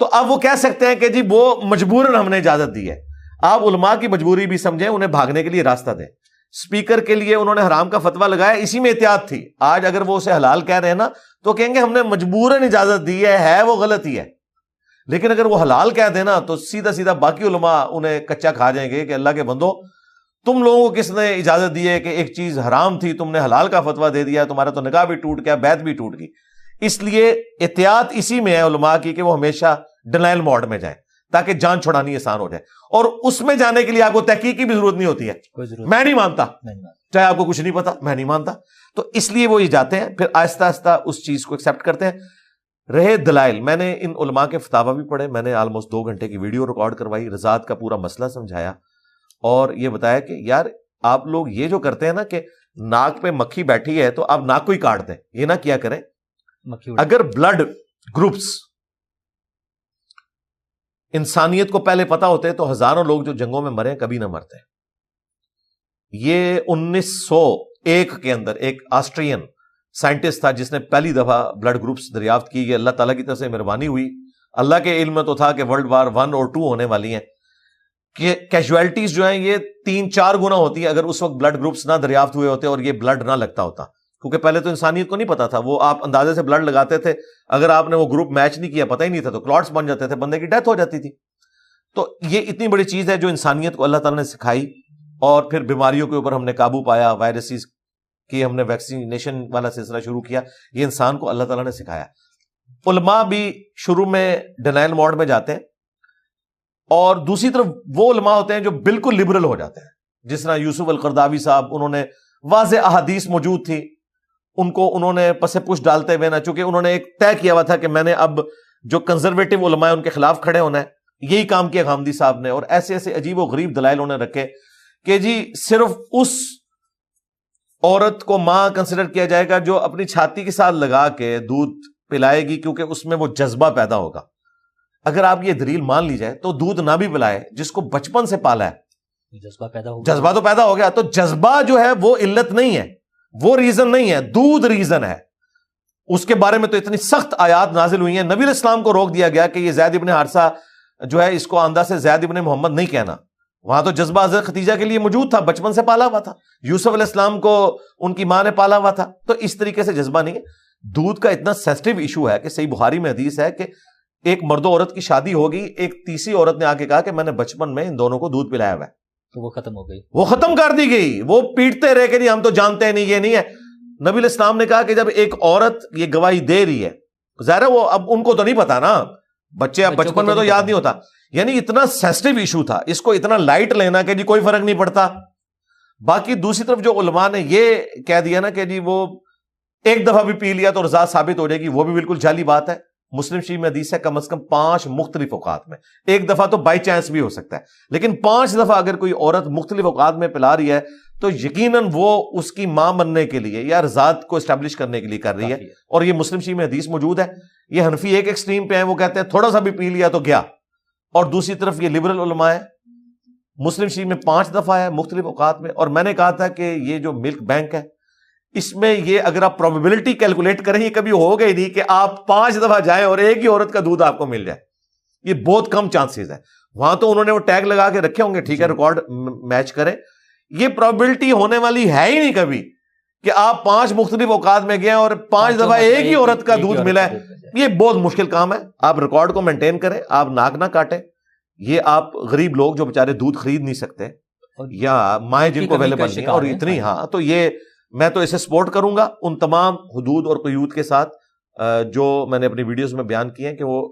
تو اب وہ کہہ سکتے ہیں کہ جی وہ مجبوراً ہم نے اجازت دی ہے. آپ علماء کی مجبوری بھی سمجھیں, انہیں بھاگنے کے لیے راستہ دیں. اسپیکر کے لیے انہوں نے حرام کا فتویٰ لگایا, اسی میں احتیاط تھی. آج اگر وہ اسے حلال کہہ رہے ہیں نا تو کہیں گے ہم نے مجبوراً اجازت دی ہے وہ غلط ہی ہے. لیکن اگر وہ حلال کہہ دینا تو سیدھا سیدھا باقی علماء انہیں کچا کھا جائیں گے کہ اللہ کے بندو, تم لوگوں کو کس نے اجازت دی ہے کہ ایک چیز حرام تھی تم نے حلال کا فتویٰ دے دیا, تمہارا تو نکاح بھی ٹوٹ گیا, بیعت بھی ٹوٹ گئی. اس لیے احتیاط اسی میں ہے علماء کی کہ وہ ہمیشہ ڈینائل موڈ میں جائیں تاکہ جان چھڑانی آسان ہو جائے. اور اس میں جانے کے لیے آپ کو تحقیق کی بھی ضرورت نہیں ہوتی ہے, میں نہیں مانتا, چاہے آپ کو کچھ نہیں پتا, میں نہیں مانتا. تو اس لیے وہ یہ جاتے ہیں, پھر آہستہ آہستہ اس چیز کو ایکسیپٹ کرتے ہیں. رہے دلائل, میں نے ان علماء کے فتاوی بھی پڑھے, میں نے آلموسٹ 2 گھنٹے کی ویڈیو ریکارڈ کروائی, رضاعت کا پورا مسئلہ سمجھایا, اور یہ بتایا کہ یار آپ لوگ یہ جو کرتے ہیں نا کہ ناک پہ مکھی بیٹھی ہے تو آپ ناک کو ہی کاٹ دیں, یہ نہ کیا کریں. اگر بلڈ گروپس انسانیت کو پہلے پتا ہوتے تو ہزاروں لوگ جو جنگوں میں مرے کبھی نہ مرتے. یہ 1901 کے اندر ایک آسٹرین سائنٹسٹ تھا جس نے پہلی دفعہ بلڈ گروپس دریافت کی. یہ اللہ تعالیٰ کی طرف سے مہربانی ہوئی, اللہ کے علم میں تو تھا کہ ورلڈ وار 1 اور 2 ہونے والی ہیں, کہ کیجویلٹیز جو ہیں یہ 3-4 گنا ہوتی ہیں اگر اس وقت بلڈ گروپس نہ دریافت ہوئے ہوتے اور یہ بلڈ نہ لگتا ہوتا, کیونکہ پہلے تو انسانیت کو نہیں پتا تھا, وہ آپ اندازے سے بلڈ لگاتے تھے, اگر آپ نے وہ گروپ میچ نہیں کیا, پتہ ہی نہیں تھا, تو کلاٹس بن جاتے تھے, بندے کی ڈیتھ ہو جاتی تھی. تو یہ اتنی بڑی چیز ہے جو انسانیت کو اللہ تعالیٰ نے سکھائی, اور پھر بیماریوں کے اوپر ہم نے قابو پایا, وائرسز کی ہم نے ویکسینیشن والا سلسلہ شروع کیا, یہ انسان کو اللہ تعالیٰ نے سکھایا. علماء بھی شروع میں ڈینائل موڈ میں جاتے ہیں, اور دوسری طرف وہ علماء ہوتے ہیں جو بالکل لبرل ہو جاتے ہیں, جس طرح یوسف القرداوی صاحب, انہوں نے واضح احادیث موجود تھی, ان کو انہوں نے پس پش ڈالتے ہوئے, نہ چونکہ انہوں نے ایک طے کیا ہوا تھا کہ میں نے اب جو کنزرویٹو علماء ہیں ان کے خلاف کھڑے ہونا ہے, یہی کام کیا غامدی صاحب نے, اور ایسے ایسے عجیب و غریب دلائل انہوں نے رکھے کہ جی صرف اس عورت کو ماں کنسیڈر کیا جائے گا جو اپنی چھاتی کے ساتھ لگا کے دودھ پلائے گی, کیونکہ اس میں وہ جذبہ پیدا ہوگا. اگر آپ یہ دلیل مان لی جائے تو دودھ نہ بھی پلائے جس کو بچپن سے پالا ہے, جذبہ پیدا ہو گیا, جذبہ تو پیدا ہو گیا, تو جذبہ جو ہے وہ علت نہیں ہے, وہ ریزن نہیں ہے, دودھ ریزن ہے. اس کے بارے میں تو اتنی سخت آیات نازل ہوئی ہیں, نبی علیہ السلام کو روک دیا گیا کہ یہ زید ابن حارثہ جو ہے اس کو آندہ سے زید ابن محمد نہیں کہنا. وہاں تو جذبہ حضرت خدیجہ کے لیے موجود تھا, بچپن سے پالا ہوا تھا, یوسف علیہ السلام کو ان کی ماں نے پالا ہوا تھا, تو اس طریقے سے جذبہ نہیں ہے. دودھ کا اتنا سینسٹیو ایشو ہے کہ صحیح بخاری میں حدیث ہے کہ ایک مرد و عورت کی شادی ہوگی, ایک تیسری عورت نے آ کے کہا کہ میں نے بچپن میں ان دونوں کو دودھ پلایا ہوا ہے, تو وہ ختم ہو گئی, وہ ختم کر دی گئی. وہ پیٹتے رہے کہ نہیں ہم تو جانتے ہیں نہیں, یہ نہیں ہے. نبی علیہ السلام نے کہا کہ جب ایک عورت یہ گواہی دے رہی ہے, ظاہر ہے وہ اب ان کو تو نہیں پتا نا, بچے اب بچپن میں تو یاد نہیں ہوتا, یعنی اتنا سینسٹیو ایشو تھا, اس کو اتنا لائٹ لینا کہ جی کوئی فرق نہیں پڑتا. باقی دوسری طرف جو علماء نے یہ کہہ دیا نا کہ جی وہ ایک دفعہ بھی پی لیا تو رضا ثابت ہو جائے گی, وہ بھی بالکل جعلی بات ہے. مسلم شریف میں حدیث ہے کم از کم 5 مختلف اوقات میں, ایک دفعہ تو بائی چانس بھی ہو سکتا ہے, لیکن 5 دفعہ اگر کوئی عورت مختلف اوقات میں پلا رہی ہے تو یقیناً وہ اس کی ماں بننے کے لیے یا رضاعت کو اسٹیبلش کرنے کے لیے کر رہی ہے. اور یہ مسلم شریف میں حدیث موجود ہے. یہ حنفی ایک ایکسٹریم پہ ہیں, وہ کہتے ہیں تھوڑا سا بھی پی لیا تو گیا, اور دوسری طرف یہ لبرل علماء ہے, مسلم شریف میں 5 دفعہ ہے مختلف اوقات میں. اور میں نے کہا تھا کہ یہ جو ملک بینک ہے اس میں یہ اگر آپ پروبیبلٹی کیلکولیٹ کریں, یہ کبھی ہوگا ہی نہیں کہ آپ 5 دفعہ جائیں اور ایک ہی عورت کا دودھ آپ کو مل جائے, یہ بہت کم چانسز ہے. وہاں تو انہوں نے وہ ٹیگ لگا کے رکھے ہوں گے, ٹھیک ہے ریکارڈ میچ کریں, یہ پروبیبلٹی ہونے والی ہے ہی نہیں کبھی کہ آپ 5 مختلف اوقات میں گئے اور 5 دفعہ ایک ہی عورت کا دودھ ملا ہے. یہ بہت مشکل کام ہے. آپ ریکارڈ کو مینٹین کریں, آپ ناک نہ کاٹیں. یہ آپ غریب لوگ جو بیچارے دودھ خرید نہیں سکتے یا مائیں جن کو اویلیبل نہیں ہے اور اتنی, ہاں تو یہ میں تو اسے سپورٹ کروں گا ان تمام حدود اور قیود کے ساتھ جو میں نے اپنی ویڈیوز میں بیان کیے ہیں کہ وہ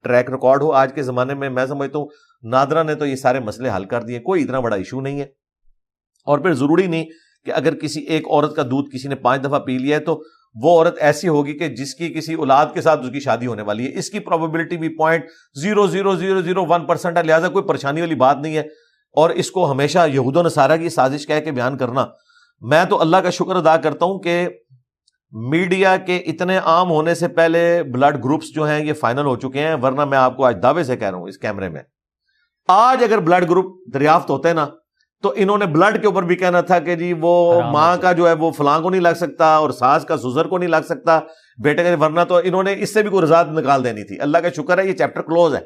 ٹریک ریکارڈ ہو. آج کے زمانے میں سمجھتا ہوں نادرا نے تو یہ سارے مسئلے حل کر دیے, کوئی اتنا بڑا ایشو نہیں ہے. اور پھر ضروری نہیں کہ اگر کسی ایک عورت کا دودھ کسی نے 5 دفعہ پی لیا ہے تو وہ عورت ایسی ہوگی کہ جس کی کسی اولاد کے ساتھ اس کی شادی ہونے والی ہے. اس کی پروبیبلٹی بھی 0.00001% ہے, لہٰذا کوئی پریشانی والی بات نہیں ہے. اور اس کو ہمیشہ یہود و نصارہ کی سازش کہہ کے بیان کرنا, میں تو اللہ کا شکر ادا کرتا ہوں کہ میڈیا کے اتنے عام ہونے سے پہلے بلڈ گروپس جو ہیں یہ فائنل ہو چکے ہیں. ورنہ میں آپ کو آج دعوے سے کہہ رہا ہوں اس کیمرے میں, آج اگر بلڈ گروپ دریافت ہوتے نا تو انہوں نے بلڈ کے اوپر بھی کہنا تھا کہ جی وہ ماں کا جو ہے وہ فلاں کو نہیں لگ سکتا اور ساس کا سزر کو نہیں لگ سکتا بیٹے کا, ورنہ تو انہوں نے اس سے بھی کوئی رضاعت نکال دینی تھی. اللہ کا شکر ہے یہ چیپٹر کلوز ہے.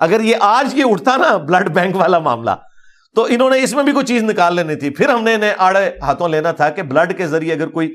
اگر یہ آج یہ اٹھتا نا بلڈ بینک والا معاملہ تو انہوں نے اس میں بھی کوئی چیز نکال لینی تھی. پھر ہم نے انہیں آڑے ہاتھوں لینا تھا کہ بلڈ کے ذریعے اگر کوئی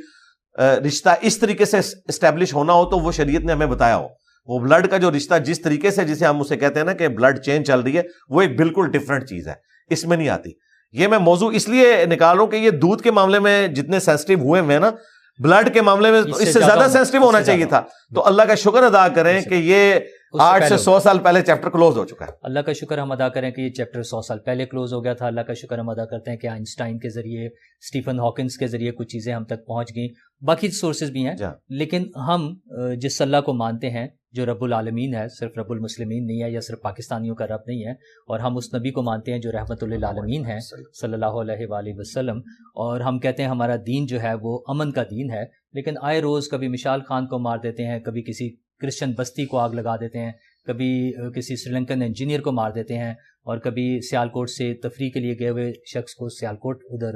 رشتہ اس طریقے سے اسٹیبلش ہونا ہو تو وہ شریعت نے ہمیں بتایا ہو. وہ بلڈ کا جو رشتہ جس طریقے سے جسے ہم اسے کہتے ہیں نا کہ بلڈ چین چل رہی ہے, وہ ایک بالکل ڈفرنٹ چیز ہے, اس میں نہیں آتی. یہ میں موضوع اس لیے نکال رہا ہوں کہ یہ دودھ کے معاملے میں جتنے سینسٹیو ہوئے ہیں نا, بلڈ کے معاملے میں اس سے زیادہ سینسٹیو ہونا چاہیے تھا. تو اللہ کا شکر ادا کریں کہ یہ 8 سے 100 سال پہلے چیپٹر کلوز ہو چکا ہے. اللہ کا شکر ہم ادا کریں کہ یہ چیپٹر 100 سال پہلے کلوز ہو گیا تھا. اللہ کا شکر ہم ادا کرتے ہیں کہ آئنسٹائن کے ذریعے, اسٹیفن ہاکنس کے ذریعے کچھ چیزیں ہم تک پہنچ گئیں. باقی سورسز بھی ہیں لیکن ہم جس اللہ کو مانتے ہیں جو رب العالمین ہے, صرف رب المسلمین نہیں ہے یا صرف پاکستانیوں کا رب نہیں ہے, اور ہم اس نبی کو مانتے ہیں جو رحمت للعالمین ہے صلی اللہ علیہ وآلہ وسلم. اور ہم کہتے ہیں ہمارا دین جو ہے وہ امن کا دین ہے, لیکن آئے روز کبھی مشال خان کو مار دیتے ہیں, کبھی کسی کرسچن بستی کو آگ لگا دیتے ہیں, کبھی کسی سری لنکن انجینئر کو مار دیتے ہیں, اور کبھی سیالکوٹ سے تفریح کے لیے گئے ہوئے شخص کو سیالکوٹ ادھر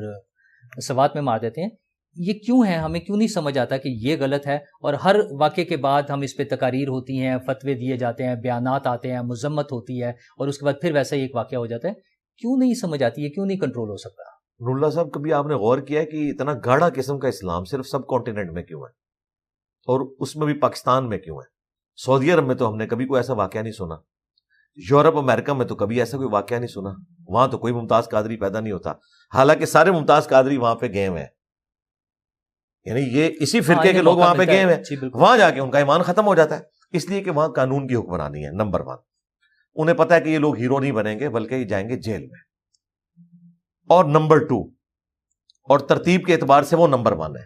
سوات میں مار دیتے ہیں. یہ کیوں ہے؟ ہمیں کیوں نہیں سمجھ آتا کہ یہ غلط ہے؟ اور ہر واقعے کے بعد ہم اس پہ تقاریر ہوتی ہیں، فتوے دیے جاتے ہیں، بیانات آتے ہیں، مذمت ہوتی ہے، اور اس کے بعد پھر ویسا ہی ایک واقعہ ہو جاتا ہے. کیوں نہیں سمجھ آتی ہے؟ کیوں نہیں کنٹرول ہو سکتا؟ نور اللہ صاحب، کبھی آپ نے غور کیا ہے کہ اتنا گاڑا قسم کا اسلام صرف سب کانٹیننٹ میں کیوں ہے، اور اس میں بھی پاکستان میں کیوں ہے؟ سعودی عرب میں تو ہم نے کبھی کوئی ایسا واقعہ نہیں سنا، یورپ امریکہ میں تو کبھی ایسا کوئی واقعہ نہیں سنا، وہاں تو کوئی ممتاز قادری پیدا نہیں ہوتا، حالانکہ سارے ممتاز قادری وہاں پہ گئے ہوئے ہیں، یعنی یہ اسی فرقے کے لوگ وہاں پہ گئے ہوئے ہیں، وہاں جا کے ان کا ایمان ختم ہو جاتا ہے، اس لیے کہ وہاں قانون کی حکمرانی ہے نمبر 1. انہیں پتا ہے کہ یہ لوگ ہیرو نہیں بنیں گے بلکہ یہ جائیں گے جیل میں. اور نمبر 2، اور ترتیب کے اعتبار سے وہ نمبر 1 ہے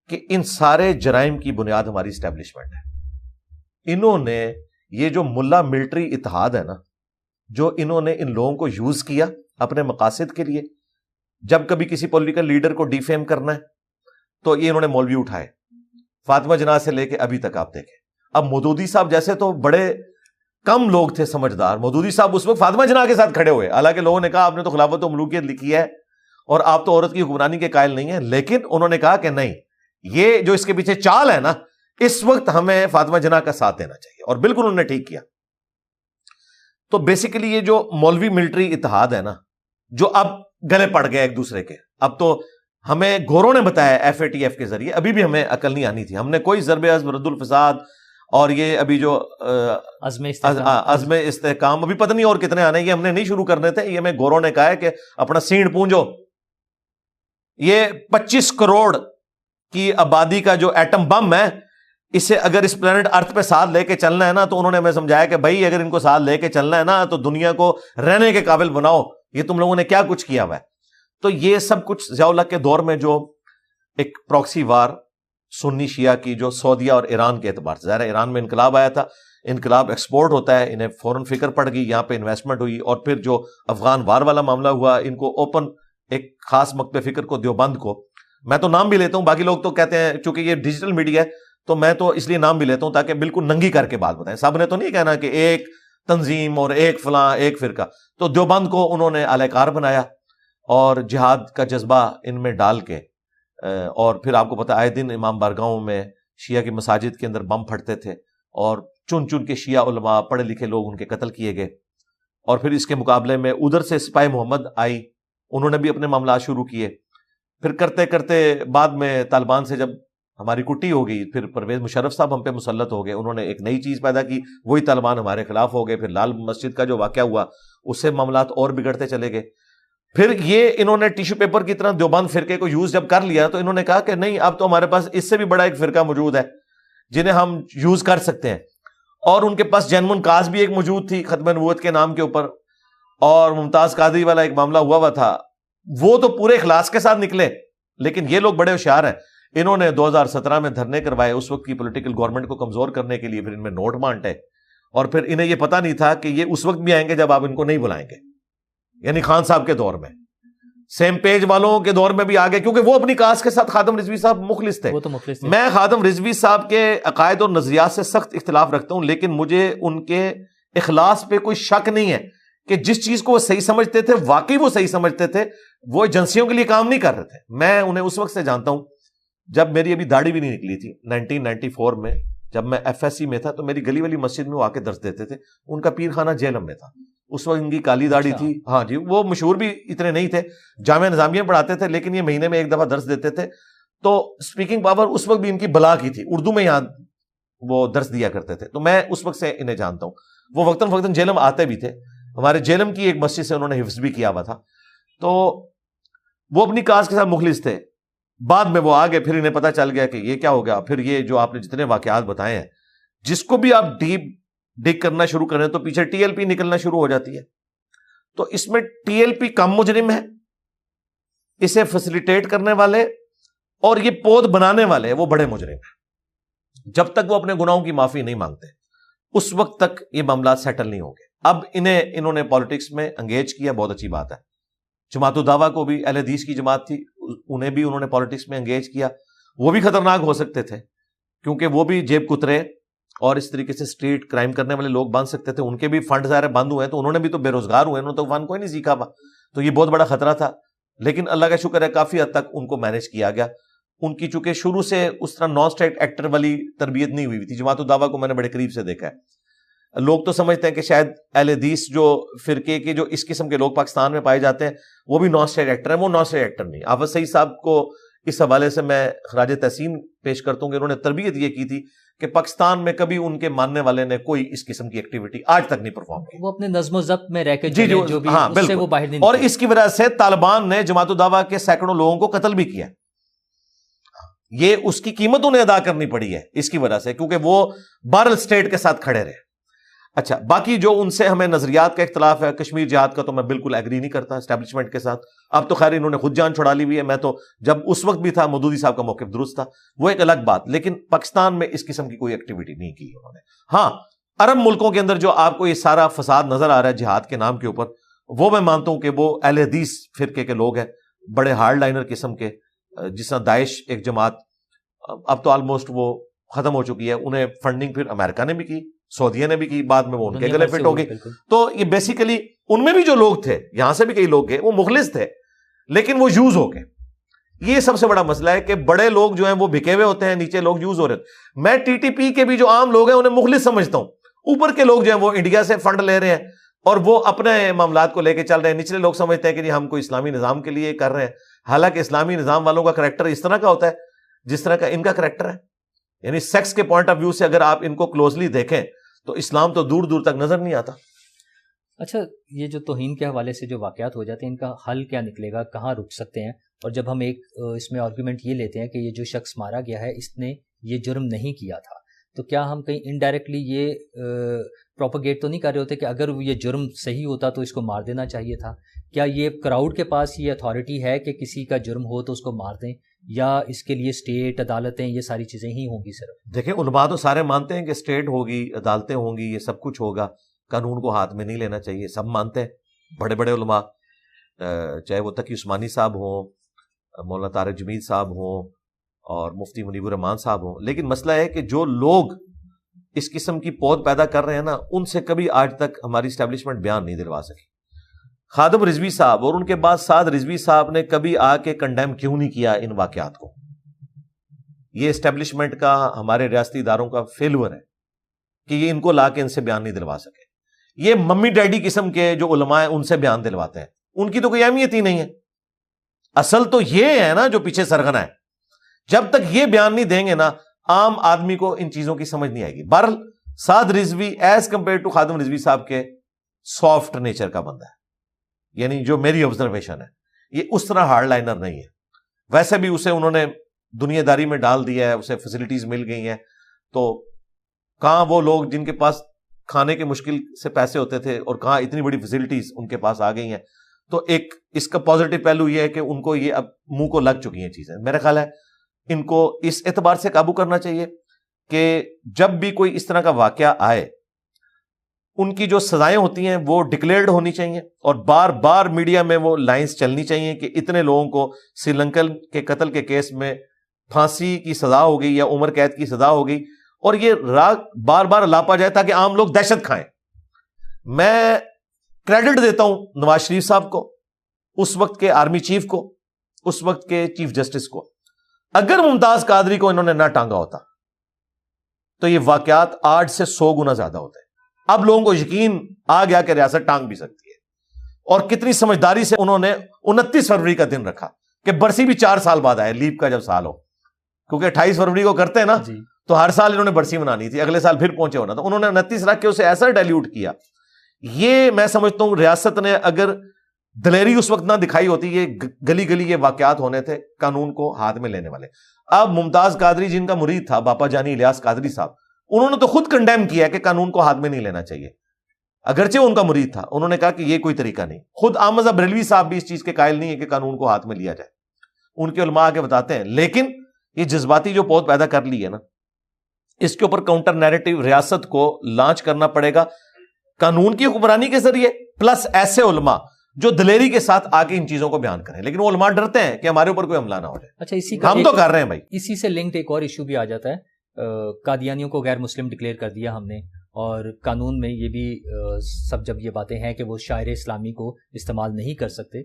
کہ ان سارے جرائم کی بنیاد ہماری اسٹیبلشمنٹ ہے. انہوں نے یہ جو ملا ملٹری اتحاد ہے نا، جو انہوں نے ان لوگوں کو یوز کیا اپنے مقاصد کے لیے، جب کبھی کسی پولیٹیکل لیڈر کو ڈیفیم کرنا ہے تو یہ انہوں نے مولوی اٹھائے، فاطمہ جناح سے لے کے ابھی تک آپ دیکھیں. اب مودودی صاحب جیسے تو بڑے کم لوگ تھے سمجھدار، مودودی صاحب اس وقت فاطمہ جناح کے ساتھ کھڑے ہوئے، حالانکہ لوگوں نے کہا آپ نے تو خلافت و ملوکیت لکھی ہے اور آپ تو عورت کی حکمرانی کے قائل نہیں ہیں، لیکن انہوں نے کہا کہ نہیں، یہ جو اس کے پیچھے چال ہے نا، اس وقت ہمیں فاطمہ جناح کا ساتھ دینا چاہیے، اور بالکل انہوں نے ٹھیک کیا. تو بیسیکلی یہ جو مولوی ملٹری اتحاد ہے نا، جو اب گلے پڑ گئے ایک دوسرے کے، اب تو ہمیں گوروں نے بتایا FATF کے ذریعے، ابھی بھی ہمیں عقل نہیں آنی تھی، ہم نے کوئی ضرب عزم رد الفساد اور یہ ابھی جو عزم استحکام ابھی پتہ نہیں اور کتنے آنے، یہ ہم نے نہیں شروع کرنے تھے، یہ ہمیں گوروں نے کہا ہے کہ اپنا سینڈ پونجو. یہ 25 کروڑ کی آبادی کا جو ایٹم بم ہے، اسے اگر اس پلانٹ ارتھ پہ ساتھ لے کے چلنا ہے نا، تو انہوں نے ہمیں سمجھایا کہ بھائی اگر ان کو ساتھ لے کے چلنا ہے نا تو دنیا کو رہنے کے قابل بناؤ، یہ تم لوگوں نے کیا کچھ کیا ہوا ہے. تو یہ سب کچھ ضیاء الحق کے دور میں جو ایک پراکسی وار سنی شیعہ کی جو سعودیہ اور ایران کے اعتبار سے، ظاہر ایران میں انقلاب آیا تھا، انقلاب ایکسپورٹ ہوتا ہے، انہیں فوراً فکر پڑ گئی، یہاں پہ انویسٹمنٹ ہوئی، اور پھر جو افغان وار والا معاملہ ہوا، ان کو اوپن ایک خاص مکتب فکر کو، دیوبند کو، میں تو نام بھی لیتا ہوں، باقی لوگ تو کہتے ہیں چونکہ یہ ڈیجیٹل میڈیا ہے تو میں تو اس لیے نام بھی لیتا ہوں تاکہ بالکل ننگی کر کے بات بتائیں، سب نے تو نہیں کہنا کہ ایک تنظیم اور ایک فلاں ایک فرقہ. تو دیوبند کو انہوں نے اعلی کار بنایا اور جہاد کا جذبہ ان میں ڈال کے، اور پھر آپ کو پتہ آئے دن امام بارگاہوں میں شیعہ کی مساجد کے اندر بم پھٹتے تھے، اور چن چن کے شیعہ علماء پڑھے لکھے لوگ ان کے قتل کیے گئے. اور پھر اس کے مقابلے میں ادھر سے سپاہی محمد آئی، انہوں نے بھی اپنے معاملات شروع کیے. پھر کرتے کرتے بعد میں طالبان سے جب ہماری کٹی ہو گئی، پھر پرویز مشرف صاحب ہم پہ مسلط ہو گئے، انہوں نے ایک نئی چیز پیدا کی، وہی طالبان ہمارے خلاف ہو گئے. پھر لال مسجد کا جو واقعہ ہوا اس سے معاملات اور بگڑتے چلے گئے. پھر یہ انہوں نے ٹیشو پیپر کی طرح دیوبند فرقے کو یوز جب کر لیا تو انہوں نے کہا کہ نہیں، اب تو ہمارے پاس اس سے بھی بڑا ایک فرقہ موجود ہے جنہیں ہم یوز کر سکتے ہیں. اور ان کے پاس جینون کاز بھی ایک موجود تھی ختم نبوت کے نام کے اوپر، اور ممتاز قادری والا ایک معاملہ ہوا تھا، وہ تو پورے اخلاص کے ساتھ نکلے. لیکن یہ لوگ بڑے ہوشیار ہیں، انہوں نے 2017 میں دھرنے کروائے اس وقت کی پولیٹیکل گورنمنٹ کو کمزور کرنے کے لیے، پھر ان میں نوٹ بانٹے، اور پھر انہیں یہ پتہ نہیں تھا کہ یہ اس وقت بھی آئیں گے جب آپ ان کو نہیں بلائیں گے. یعنی خان صاحب کے دور میں، سیم پیج والوں کے دور میں بھی آگے، کیونکہ وہ اپنی کاس کے ساتھ خادم رضوی صاحب مخلص تھے. میں خادم رضوی صاحب کے عقائد اور نظریات سے سخت اختلاف رکھتا ہوں، لیکن مجھے ان کے اخلاص پہ کوئی شک نہیں ہے کہ جس چیز کو وہ صحیح سمجھتے تھے واقعی وہ صحیح سمجھتے تھے، وہ ایجنسیوں کے لیے کام نہیں کر رہے تھے. میں انہیں اس وقت سے جانتا ہوں جب میری ابھی داڑھی بھی نہیں نکلی تھی 1994 میں، جب میں FSC میں تھا تو میری گلی والی مسجد میں وہ آ کے درس دیتے تھے. ان کا پیر خانہ جیلم میں تھا، اس وقت ان کی کالی داڑھی تھی. ہاں جی، وہ مشہور بھی اتنے نہیں تھے، جامعہ نظامیہ پڑھاتے تھے، لیکن یہ مہینے میں ایک دفعہ درس دیتے تھے. تو اسپیکنگ پاور اس وقت بھی ان کی بلا کی تھی، اردو میں یہاں وہ درس دیا کرتے تھے. تو میں اس وقت سے انہیں جانتا ہوں. وہ وقتاً فوقتاً جیلم آتے بھی تھے، ہمارے جیلم کی ایک مسجد سے انہوں نے حفظ بھی کیا ہوا تھا. تو وہ اپنی کاز کے ساتھ مخلص تھے. بعد میں وہ آگے، پھر انہیں پتہ چل گیا کہ یہ کیا ہو گیا. پھر یہ جو آپ نے جتنے واقعات بتائے ہیں، جس کو بھی آپ ڈیپ ڈگ کرنا شروع کریں تو پیچھے TLP نکلنا شروع ہو جاتی ہے. تو اس میں TLP کم مجرم ہے، اسے فیسیلیٹیٹ کرنے والے اور یہ پود بنانے والے وہ بڑے مجرم ہیں. جب تک وہ اپنے گناہوں کی معافی نہیں مانگتے اس وقت تک یہ معاملات سیٹل نہیں ہوں گے. اب انہوں نے پالیٹکس میں انگیج کیا، بہت اچھی بات ہے. جماعت الدعوہ کو بھی، اہل حدیث کی جماعت تھی، انہیں بھی انہوں نے پالیٹکس میں انگیج کیا. وہ بھی خطرناک ہو سکتے تھے کیونکہ وہ بھی جیب کترے اور اس طریقے سے اسٹریٹ کرائم کرنے والے لوگ بن سکتے تھے. ان کے بھی فنڈ ظاہر بند ہوئے ہیں تو انہوں نے بھی تو بے روزگار ہوئے، انہوں نے تو فن کوئی نہیں سیکھا ہوا. تو یہ بہت بڑا خطرہ تھا، لیکن اللہ کا شکر ہے کافی حد تک ان کو مینج کیا گیا. ان کی چونکہ شروع سے اس طرح نان اسٹیٹ ایکٹر والی تربیت نہیں ہوئی تھی. جماعت الدعوہ کو میں نے بڑے قریب سے دیکھا ہے. لوگ تو سمجھتے ہیں کہ شاید اہل حدیث جو فرقے کے جو اس قسم کے لوگ پاکستان میں پائے جاتے ہیں وہ بھی نان اسٹیٹ ایکٹر ہیں. وہ نان اسٹیٹ ایکٹر نہیں. حافظ سعید صاحب کو اس حوالے سے میں خراج تحسین پیش کرتا ہوں کہ انہوں نے تربیت یہ کی تھی کہ پاکستان میں کبھی ان کے ماننے والے نے کوئی اس قسم کی ایکٹیویٹی آج تک نہیں پرفارم کی. وہ اپنے نظم و ضبط میں رہ کے جو بھی ہاں اس سے وہ باہر نہیں. اور اس کی وجہ سے طالبان نے جماعت الدعوہ کے سینکڑوں لوگوں کو قتل بھی کیا. یہ اس کی قیمت انہیں ادا کرنی پڑی ہے اس کی وجہ سے, کیونکہ وہ بہرحال اسٹیٹ کے ساتھ کھڑے رہے. اچھا, باقی جو ان سے ہمیں نظریات کا اختلاف ہے, کشمیر جہاد کا تو میں بالکل ایگری نہیں کرتا اسٹیبلشمنٹ کے ساتھ. اب تو خیر انہوں نے خود جان چھڑا لی ہوئی ہے. میں تو جب اس وقت بھی تھا مودودی صاحب کا موقف درست تھا, وہ ایک الگ بات, لیکن پاکستان میں اس قسم کی کوئی ایکٹیویٹی نہیں کی انہوں نے. ہاں, عرب ملکوں کے اندر جو آپ کو یہ سارا فساد نظر آ رہا ہے جہاد کے نام کے اوپر, وہ میں مانتا ہوں کہ وہ اہل حدیث فرقے کے لوگ ہیں, بڑے ہارڈ لائنر قسم کے, جس طرح داعش ایک جماعت اب تو آلموسٹ وہ ختم ہو چکی ہے. انہیں فنڈنگ پھر امریکہ نے بھی کی, سعودیہ نے بھی کی, بعد میں وہ ان کے گلے فٹ ہو گئی. تو یہ بیسیکلی ان میں بھی جو لوگ تھے, یہاں سے بھی کئی لوگ گئے, وہ مخلص تھے لیکن وہ یوز ہو گئے. یہ سب سے بڑا مسئلہ ہے کہ بڑے لوگ جو ہیں وہ بکے ہوئے ہوتے ہیں, نیچے لوگ یوز ہو رہے ہیں. میں ٹی ٹی پی کے بھی جو عام لوگ ہیں انہیں مخلص سمجھتا ہوں. اوپر کے لوگ جو ہیں وہ انڈیا سے فنڈ لے رہے ہیں اور وہ اپنے معاملات کو لے کے چل رہے ہیں. نچلے لوگ سمجھتے ہیں کہ ہم کوئی اسلامی نظام کے لیے کر رہے ہیں, حالانکہ اسلامی نظام والوں کا کریکٹر اس طرح کا ہوتا ہے جس طرح کا ان کا کریکٹر ہے. یعنی سیکس کے پوائنٹ آف ویو سے اگر آپ ان کو کلوزلی دیکھیں تو اسلام تو دور دور تک نظر نہیں آتا. اچھا, یہ جو توہین کے حوالے سے جو واقعات ہو جاتے ہیں, ان کا حل کیا نکلے گا, کہاں رک سکتے ہیں؟ اور جب ہم ایک اس میں آرگومنٹ یہ لیتے ہیں کہ یہ جو شخص مارا گیا ہے اس نے یہ جرم نہیں کیا تھا, تو کیا ہم کہیں انڈائریکٹلی یہ پروپیگیٹ تو نہیں کر رہے ہوتے کہ اگر یہ جرم صحیح ہوتا تو اس کو مار دینا چاہیے تھا؟ کیا یہ کراؤڈ کے پاس یہ اتھارٹی ہے کہ کسی کا جرم ہو تو اس کو مار دیں, یا اس کے لیے اسٹیٹ عدالتیں یہ ساری چیزیں ہی ہوں گی صرف؟ دیکھیں, علماء تو سارے مانتے ہیں کہ اسٹیٹ ہوگی, عدالتیں ہوں گی, یہ سب کچھ ہوگا, قانون کو ہاتھ میں نہیں لینا چاہیے, سب مانتے ہیں. بڑے بڑے علماء, چاہے وہ تقی عثمانی صاحب ہوں, مولانا طارق جمیل صاحب ہوں, اور مفتی منیب الرحمان صاحب ہوں. لیکن مسئلہ ہے کہ جو لوگ اس قسم کی پود پیدا کر رہے ہیں نا, ان سے کبھی آج تک ہماری اسٹیبلشمنٹ بیان نہیں دلوا سکی. خادم رضوی صاحب اور ان کے بعد سعد رضوی صاحب نے کبھی آ کے کنڈیم کیوں نہیں کیا ان واقعات کو؟ یہ اسٹیبلشمنٹ کا, ہمارے ریاستی اداروں کا فیلور ہے کہ یہ ان کو لا کے ان سے بیان نہیں دلوا سکے. یہ ممی ڈیڈی قسم کے جو علماء ہیں ان سے بیان دلواتے ہیں, ان کی تو کوئی اہمیت ہی نہیں ہے. اصل تو یہ ہے نا جو پیچھے سرغنہ ہے. جب تک یہ بیان نہیں دیں گے نا, عام آدمی کو ان چیزوں کی سمجھ نہیں آئے گی. بہرحال سعد رضوی ایز کمپیئر ٹو خادم رضوی صاحب کے سافٹ نیچر کا بندہ ہے, یعنی جو میری آبزرویشن ہے, یہ اس طرح ہارڈ لائنر نہیں ہے. ویسے بھی اسے انہوں نے دنیا داری میں ڈال دیا ہے, اسے فیسلٹیز مل گئی ہیں, تو کہاں وہ لوگ جن کے پاس کھانے کے مشکل سے پیسے ہوتے تھے اور کہاں اتنی بڑی فیسلٹیز ان کے پاس آ گئی ہیں. تو ایک اس کا پازیٹو پہلو یہ ہے کہ ان کو یہ اب منہ کو لگ چکی ہیں چیزیں. میرا خیال ہے ان کو اس اعتبار سے قابو کرنا چاہیے کہ جب بھی کوئی اس طرح کا واقعہ آئے, ان کی جو سزائیں ہوتی ہیں وہ ڈکلیئرڈ ہونی چاہیے, اور بار بار میڈیا میں وہ لائنز چلنی چاہیے کہ اتنے لوگوں کو سری لنکن کے قتل کے کیس میں پھانسی کی سزا ہو گئی یا عمر قید کی سزا ہو گئی, اور یہ راگ بار بار لاپا جائے تاکہ عام لوگ دہشت کھائیں. میں کریڈٹ دیتا ہوں نواز شریف صاحب کو, اس وقت کے آرمی چیف کو, اس وقت کے چیف جسٹس کو. اگر ممتاز قادری کو انہوں نے نہ ٹانگا ہوتا تو یہ واقعات 8 سے 100 گنا زیادہ ہوتے ہیں. اب لوگوں کو یقین آ گیا کہ ریاست ٹانگ بھی سکتی ہے, اور کتنی سمجھداری سے انہوں نے 29 فروری کا دن رکھا کہ برسی بھی 4 سال بعد آئے, لیپ کا جب سال ہو, کیونکہ 28 فروری کو کرتے ہیں نا جی, تو ہر سال انہوں نے برسی منانی تھی, اگلے سال پھر پہنچے ہونا تھا. انہوں نے 29 رکھ کے اسے ایسا ڈائلیوٹ کیا. یہ میں سمجھتا ہوں ریاست نے اگر دلیری اس وقت نہ دکھائی ہوتی, یہ گلی گلی یہ واقعات ہونے تھے قانون کو ہاتھ میں لینے والے. اب ممتاز قادری جن کا مرید تھا باپا جانی الیاس قادری صاحب, انہوں نے تو خود کنڈیم کیا کہ قانون کو ہاتھ میں نہیں لینا چاہیے, اگرچہ ان کا مرید تھا. انہوں نے کہا کہ یہ کوئی طریقہ نہیں. خود احمد بریلوی صاحب بھی اس چیز کے قائل نہیں ہے کہ قانون کو ہاتھ میں لیا جائے, ان کے علماء آگے بتاتے ہیں. لیکن یہ جذباتی جو پود پیدا کر لی ہے نا, اس کے اوپر کاؤنٹر نیریٹو ریاست کو لانچ کرنا پڑے گا قانون کی حکمرانی کے ذریعے, پلس ایسے علماء جو دلیری کے ساتھ آ کے ان چیزوں کو بیان کریں. لیکن وہ علماء ڈرتے ہیں کہ ہمارے اوپر کوئی حملہ نہ ہو جائے. اچھا, اسی ہم تو کر رہے ہیں بھائی. اسی سے لنکڈ ایک اور ایشو بھی آ جاتا ہے, قادیانیوں کو غیر مسلم ڈکلیئر کر دیا ہم نے, اور قانون میں یہ بھی سب جب یہ باتیں ہیں کہ وہ شاعر اسلامی کو استعمال نہیں کر سکتے,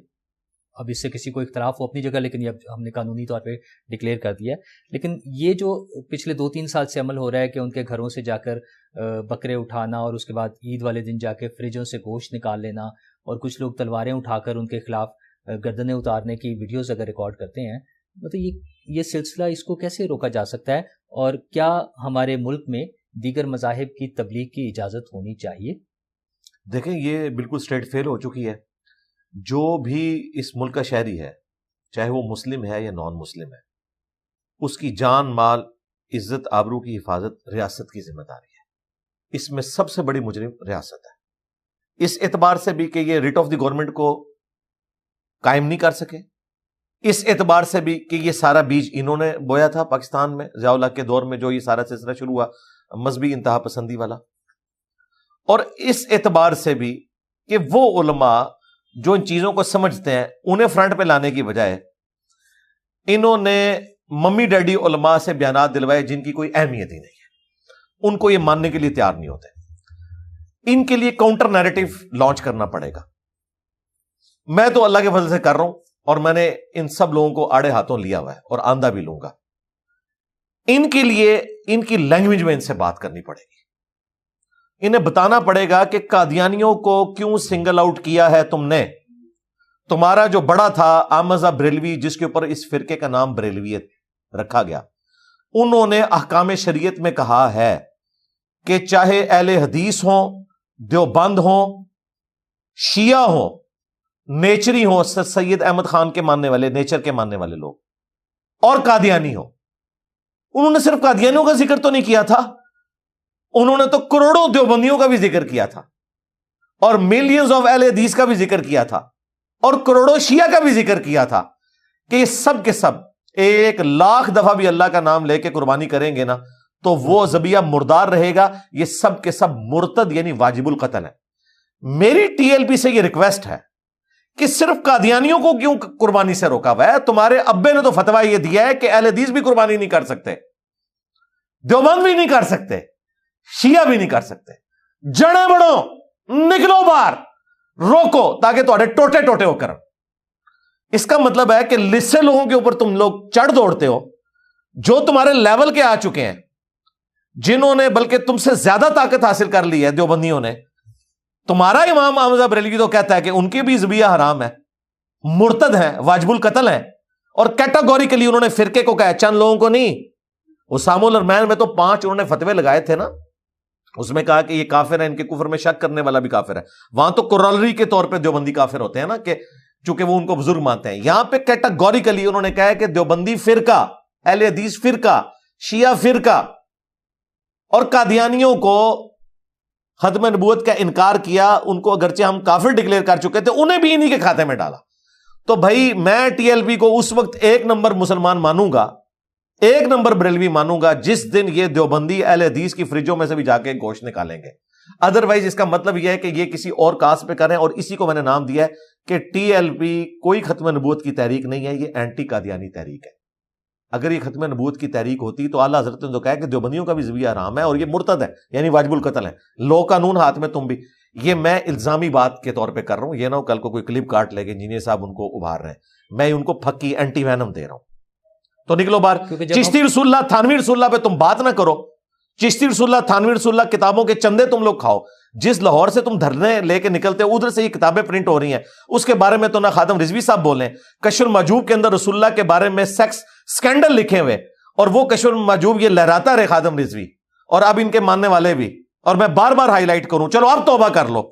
اب اس سے کسی کو اختلاف ہو اپنی جگہ، لیکن یہ اب ہم نے قانونی طور پہ ڈکلیئر کر دیا ہے. لیکن یہ جو پچھلے 2-3 سال سے عمل ہو رہا ہے کہ ان کے گھروں سے جا کر بکرے اٹھانا اور اس کے بعد عید والے دن جا کے فریجوں سے گوشت نکال لینا، اور کچھ لوگ تلواریں اٹھا کر ان کے خلاف گردنیں اتارنے کی ویڈیوز اگر ریکارڈ کرتے ہیں، مطلب یہ سلسلہ اس کو کیسے روکا جا سکتا ہے؟ اور کیا ہمارے ملک میں دیگر مذاہب کی تبلیغ کی اجازت ہونی چاہیے؟ دیکھیں یہ بالکل اسٹریٹ فیل ہو چکی ہے. جو بھی اس ملک کا شہری ہے، چاہے وہ مسلم ہے یا نان مسلم ہے، اس کی جان، مال، عزت، آبرو کی حفاظت ریاست کی ذمہ داری ہے. اس میں سب سے بڑی مجرم ریاست ہے. اس اعتبار سے بھی کہ یہ ریٹ آف دی گورنمنٹ کو قائم نہیں کر سکے، اس اعتبار سے بھی کہ یہ سارا بیج انہوں نے بویا تھا پاکستان میں ضیاء الحق کے دور میں، جو یہ سارا سلسلہ شروع ہوا مذہبی انتہا پسندی والا. اور اس اعتبار سے بھی کہ وہ علماء جو ان چیزوں کو سمجھتے ہیں، انہیں فرنٹ پہ لانے کی بجائے انہوں نے ممی ڈیڈی علماء سے بیانات دلوائے جن کی کوئی اہمیت ہی نہیں ہے، ان کو یہ ماننے کے لیے تیار نہیں ہوتے. ان کے لیے کاؤنٹر نیریٹو لانچ کرنا پڑے گا. میں تو اللہ کے فضل سے کر رہا ہوں، اور میں نے ان سب لوگوں کو آڑے ہاتھوں لیا ہوا ہے اور آندہ بھی لوں گا. ان کے لیے ان کی لینگویج میں ان سے بات کرنی پڑے گی. انہیں بتانا پڑے گا کہ قادیانیوں کو کیوں سنگل آؤٹ کیا ہے تم نے. تمہارا جو بڑا تھا آمزہ بریلوی، جس کے اوپر اس فرقے کا نام بریلویت رکھا گیا، انہوں نے احکام شریعت میں کہا ہے کہ چاہے اہل حدیث ہوں، دیوبند ہوں، شیعہ ہوں، نیچری ہوں، سید احمد خان کے ماننے والے، نیچر کے ماننے والے لوگ، اور قادیانی ہوں. انہوں نے صرف قادیانیوں کا ذکر تو نہیں کیا تھا، انہوں نے تو کروڑوں دیوبندیوں کا بھی ذکر کیا تھا، اور ملینز آف اہل حدیث کا بھی ذکر کیا تھا، اور کروڑوں شیعہ کا بھی ذکر کیا تھا کہ یہ سب کے سب 1,00,000 دفعہ بھی اللہ کا نام لے کے قربانی کریں گے نا تو وہ ذبیحہ مردار رہے گا. یہ سب کے سب مرتد یعنی واجب القتل ہے. میری ٹی ایل پی سے یہ ریکویسٹ ہے کہ صرف قادیانیوں کو کیوں قربانی سے روکا ہوا ہے؟ تمہارے ابے نے تو فتویٰ یہ دیا ہے کہ اہل حدیث بھی قربانی نہیں کر سکتے، دیوبند بھی نہیں کر سکتے، شیعہ بھی نہیں کر سکتے. جڑیں بڑھو، نکلو باہر، روکو تاکہ تھوڑے ٹوٹے ٹوٹے ہو کر. اس کا مطلب ہے کہ لسے لوگوں کے اوپر تم لوگ چڑھ دوڑتے ہو جو تمہارے لیول کے آ چکے ہیں، جنہوں نے بلکہ تم سے زیادہ طاقت حاصل کر لی ہے. دیوبندیوں نے، تمہارا امام احمد بریلوی تو کہتا ہے کہ ان کی بھی ذبیحہ حرام ہے، مرتد ہیں، واجب القتل ہیں، اور کیٹاگوریکلی انہوں نے فرقے کو کہا، چند لوگوں کو نہیں. اسامہ الرحمن میں تو 5 انہوں نے فتوے لگائے تھے نا، اس میں کہا کہ یہ کافر ہے، ان کے کفر میں شک کرنے والا بھی کافر ہے. وہاں تو کورالری کے طور پہ دیوبندی کافر ہوتے ہیں نا، کہ چونکہ وہ ان کو بزرگ مانتے ہیں. یہاں پہ کیٹاگوریکلی انہوں نے کہا ہے کہ دیوبندی فرقہ، اہل حدیث فرقہ، شیعہ فرقہ اور قادیانیوں کو ختم نبوت کا انکار کیا، ان کو اگرچہ ہم کافر ڈکلیئر کر چکے تھے، انہیں بھی انہی کے کھاتے میں ڈالا. تو بھائی میں ٹی ایل پی کو اس وقت 1 نمبر مسلمان مانوں گا، 1 نمبر بریلوی مانوں گا، جس دن یہ دیوبندی اہل حدیث کی فریجوں میں سے بھی جا کے گوشت نکالیں گے. ادروائز اس کا مطلب یہ ہے کہ یہ کسی اور کاسٹ پہ کریں، اور اسی کو میں نے نام دیا ہے کہ ٹی ایل پی کوئی ختم نبوت کی تحریک نہیں ہے، یہ اینٹی قادیانی تحریک ہے. اگر یہ ختم نبوت کی تحریک ہوتی تو اعلیٰ حضرت نے تو کہا کہ دیوبندیوں کا بھی ذبیحہ حرام ہے اور یہ مرتد ہے یعنی واجب القتل ہے. لو قانون ہاتھ میں تم بھی. یہ میں الزامی بات کے طور پہ کر رہا ہوں، یہ نہ ہو کل کو کوئی کلپ کاٹ لے کے انجینئر صاحب ان کو ابھار رہے ہیں، میں ان کو پھکی اینٹی وینم دے رہا ہوں. تو نکلو باہر. چشتی رسول اللہ، تھانوی رسول اللہ پہ تم بات نہ کرو. چشتی رسول اللہ، تھانوی رسول اللہ کتابوں کے چندے تم لوگ کھاؤ. جس لاہور سے تم دھرنے لے کے نکلتے ہو ادھر سے یہ کتابیں پرنٹ ہو رہی ہیں، اس کے بارے میں تو نہ خادم رضوی صاحب بولیں. کشف المحجوب کے اندر رسول اللہ کے بارے میں سیکس سکینڈل لکھے ہوئے، اور وہ کشف المحجوب یہ لہراتا رہے خادم رضوی اور اب ان کے ماننے والے بھی، اور میں بار بار ہائی لائٹ کروں. چلو اب توبہ کر لو،